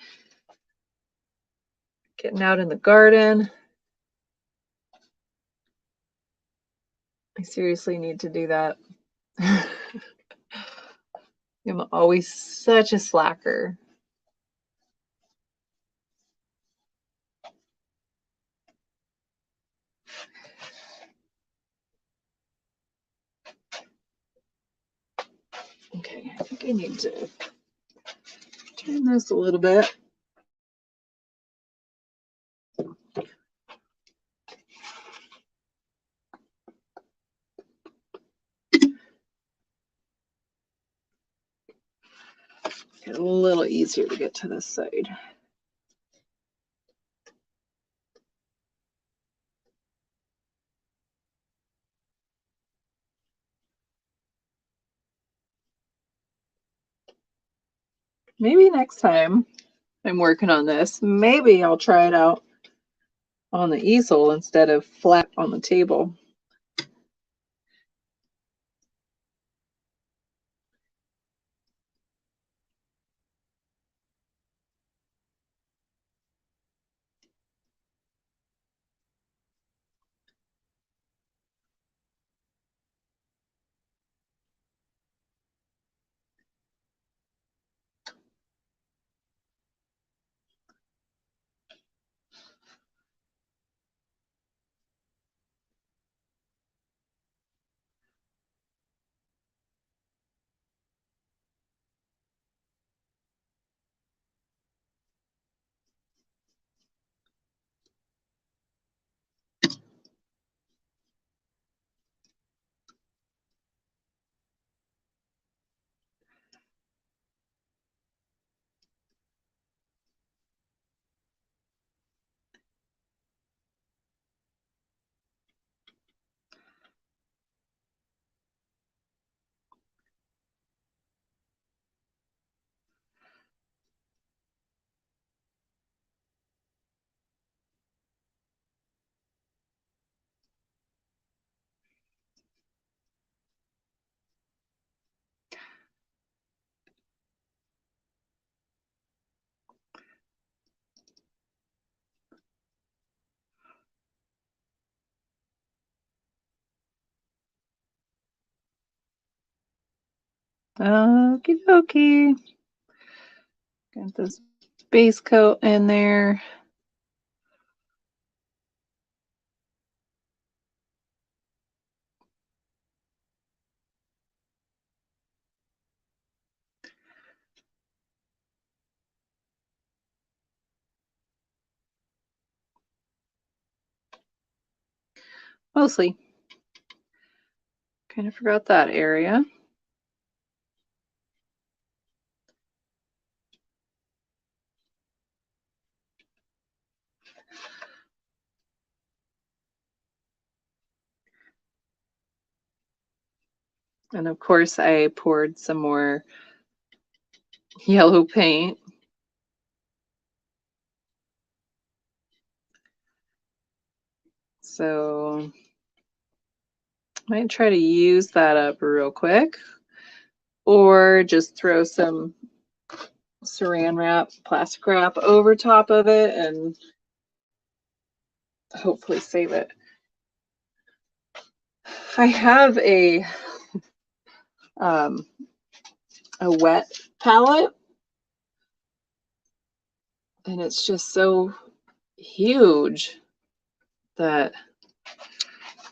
Getting out in the garden. I seriously need to do that. I'm always such a slacker. Okay, I think I need to turn this a little bit. Get a little easier to get to this side. Maybe next time I'm working on this, maybe I'll try it out on the easel instead of flat on the table. Okie dokie. Got this base coat in there. Mostly. Kind of forgot that area. And of course I poured some more yellow paint. So I might try to use that up real quick, or just throw some saran wrap, plastic wrap over top of it and hopefully save it. I have a wet palette, and it's just so huge that,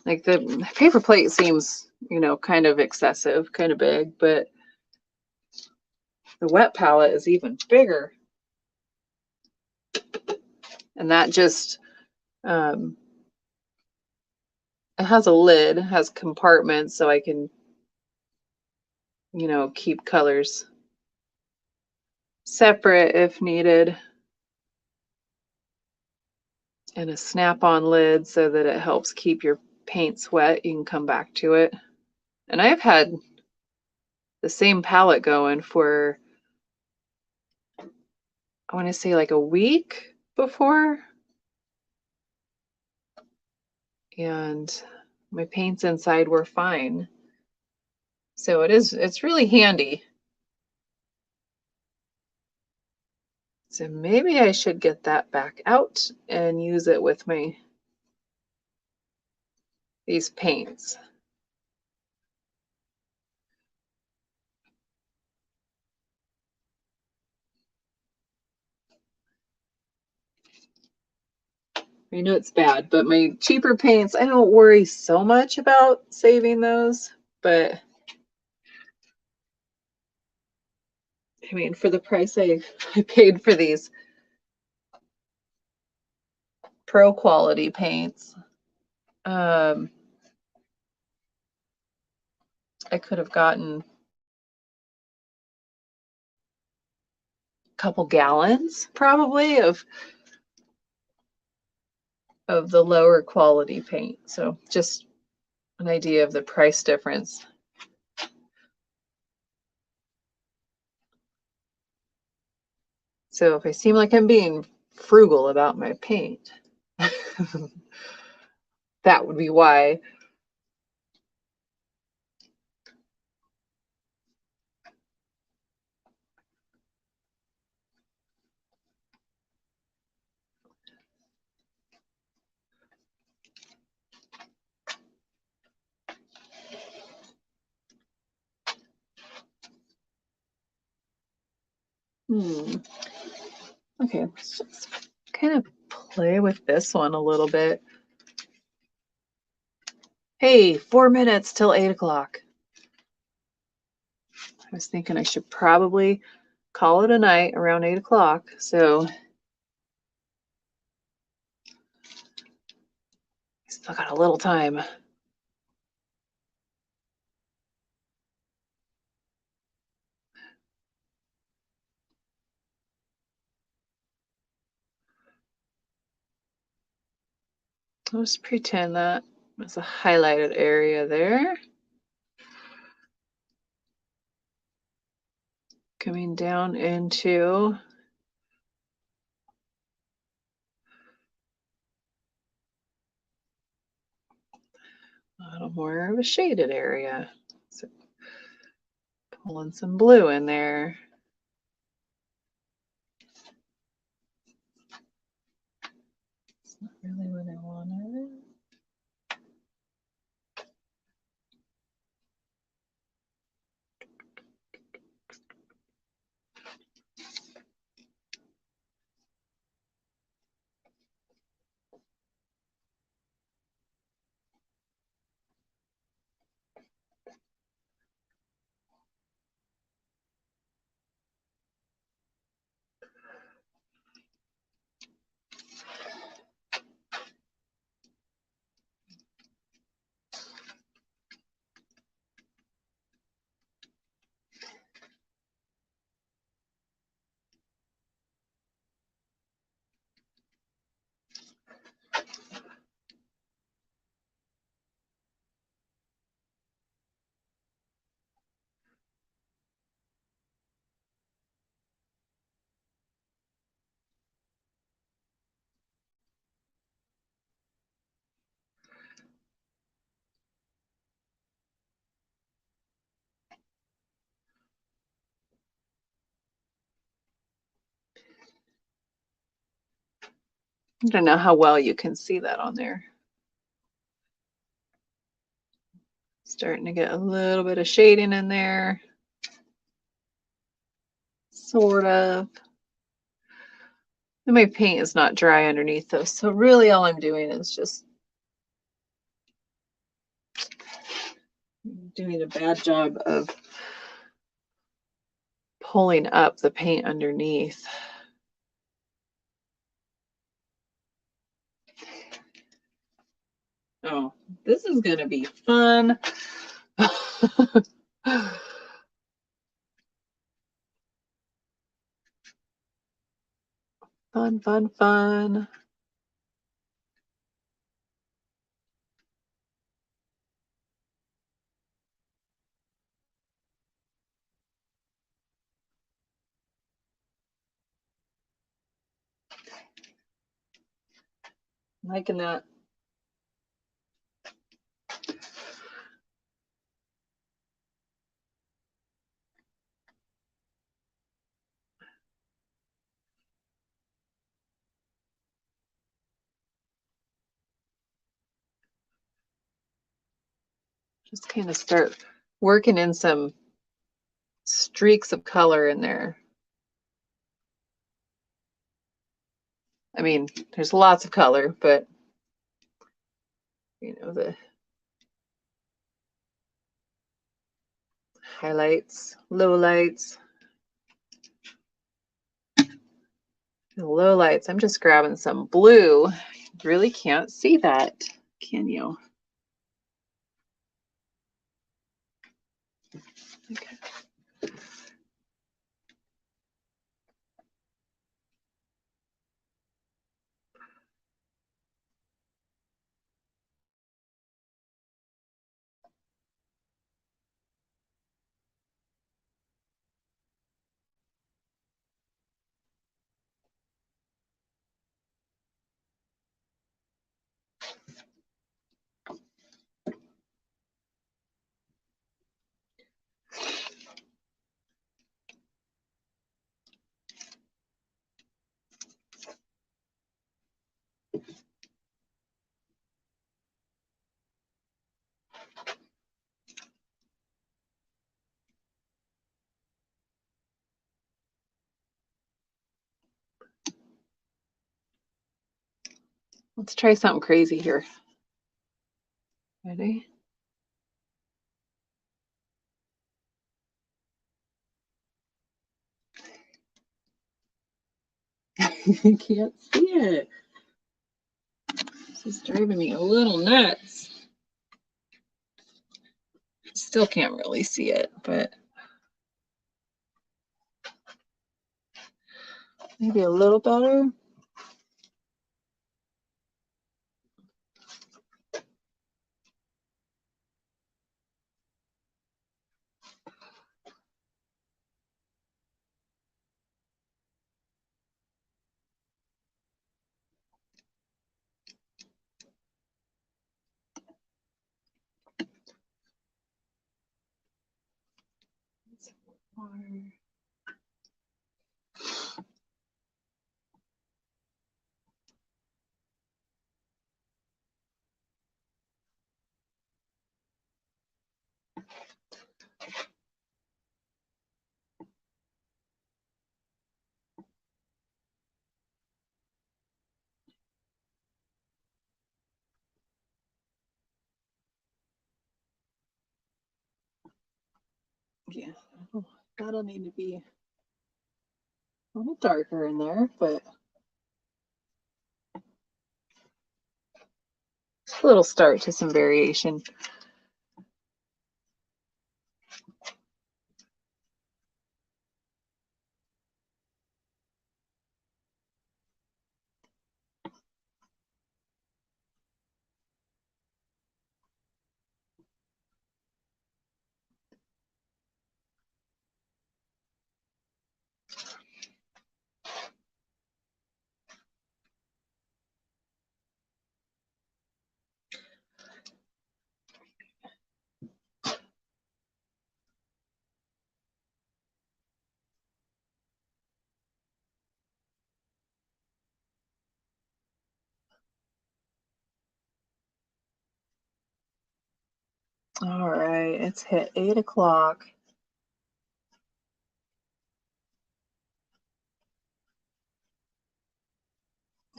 like, the paper plate seems, you know, kind of excessive, kind of big, but the wet palette is even bigger. And that just, it has a lid, has compartments, so I can, you know, keep colors separate if needed. And a snap-on lid so that it helps keep your paints wet. You can come back to it. And I've had the same palette going for, I want to say, like a week before. And my paints inside were fine. So it's really handy. So maybe I should get that back out and use it with these paints. I know it's bad, but my cheaper paints, I don't worry so much about saving those, but I mean, for the price I paid for these pro quality paints, I could have gotten a couple gallons probably of the lower quality paint. So just an idea of the price difference. So if I seem like I'm being frugal about my paint, that would be why. Okay, let's just kind of play with this one a little bit. Hey, 4 minutes till 8 o'clock. I was thinking I should probably call it a night around 8 o'clock. So still got a little time. I'll just pretend that there's a highlighted area there. Coming down into a little more of a shaded area. So pulling some blue in there. It's not really what I wanted. I don't know how well you can see that on there. Starting to get a little bit of shading in there. Sort of. And my paint is not dry underneath though, so really all I'm doing is just doing a bad job of pulling up the paint underneath. Oh, this is going to be fun. Fun, fun, fun. Liking that. Just kind of start working in some streaks of color in there. I mean, there's lots of color, but you know, the highlights, lowlights, lowlights. I'm just grabbing some blue. You really can't see that, can you? Okay. Let's try something crazy here. Ready? You can't see it. This is driving me a little nuts. Still can't really see it, but maybe a little better. Yeah, that'll need to be a little darker in there, but a little start to some variation. All right, it's hit 8 o'clock.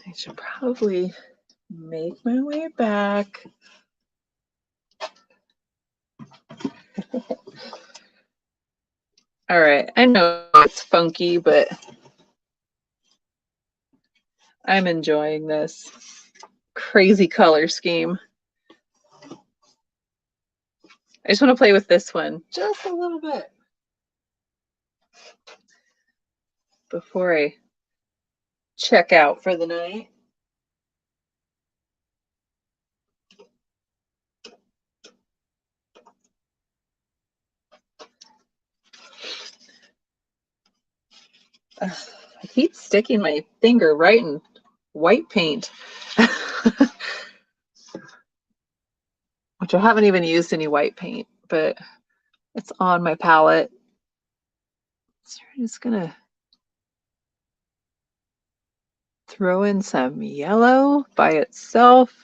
I should probably make my way back. All right, I know it's funky, but I'm enjoying this crazy color scheme. I just want to play with this one just a little bit before I check out for the night. I keep sticking my finger right in white paint, which I haven't even used any white paint, but it's on my palette. So I'm just gonna throw in some yellow by itself.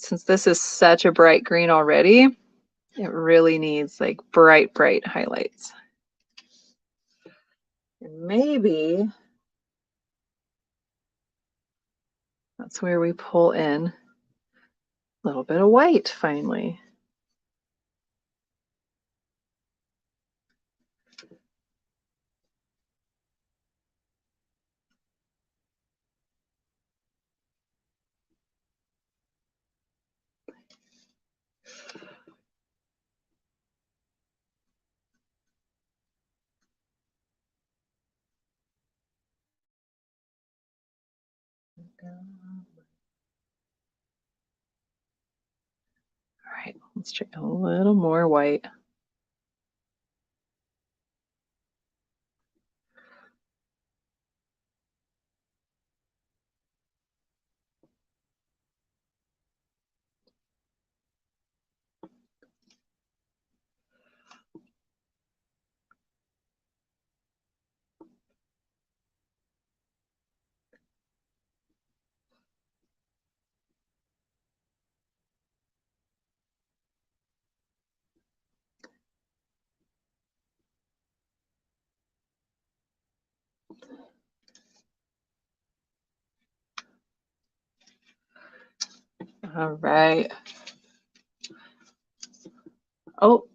since this is such a bright green already, it really needs like bright, bright highlights. And maybe that's where we pull in a little bit of white finally. All right, let's try a little more white. All right. Oh,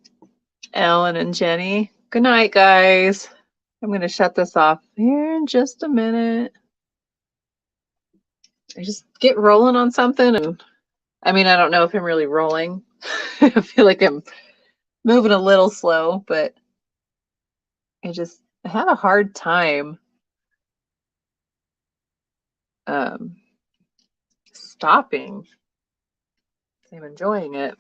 Ellen and Jenny. Good night, guys. I'm going to shut this off here in just a minute. I just get rolling on something, and I mean, I don't know if I'm really rolling. I feel like I'm moving a little slow, but I have a hard time stopping. I'm enjoying it.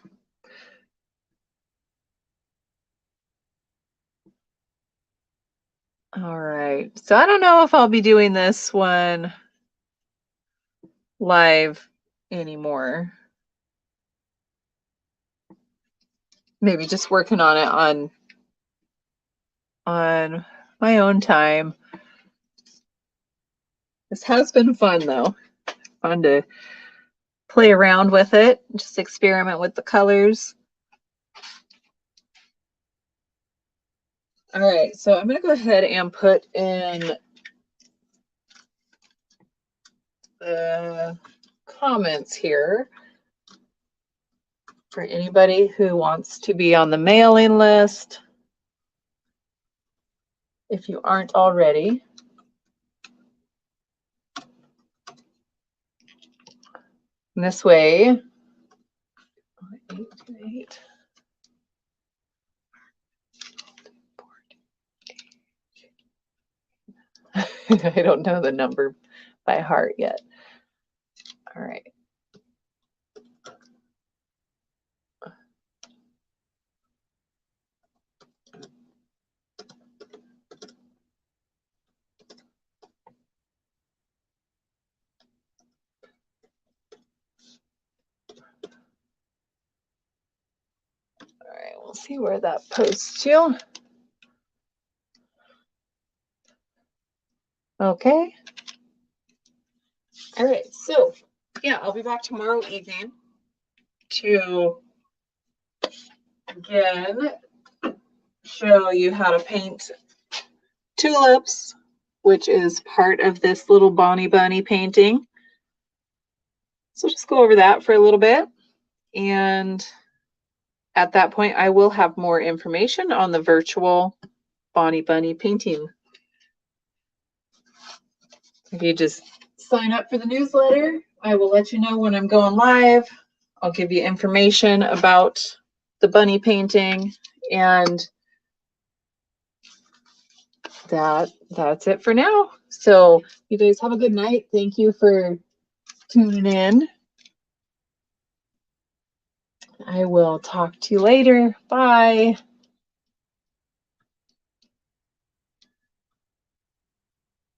All right, so I don't know if I'll be doing this one live anymore. Maybe just working on it on my own time. This has been fun though. Fun to play around with it, just experiment with the colors. All right, so I'm going to go ahead and put in the comments here for anybody who wants to be on the mailing list. If you aren't already. And this way, 8, I don't know the number by heart yet. All right. All right, we'll see where that posts to. Okay. All right, so yeah, I'll be back tomorrow evening to again show you how to paint tulips, which is part of this little Bonnie Bunny painting. So just go over that for a little bit. And at that point, I will have more information on the virtual Bonnie Bunny painting. If you just sign up for the newsletter, I will let you know when I'm going live. I'll give you information about the bunny painting, and that's it for now. So you guys have a good night. Thank you for tuning in. I will talk to you later. Bye.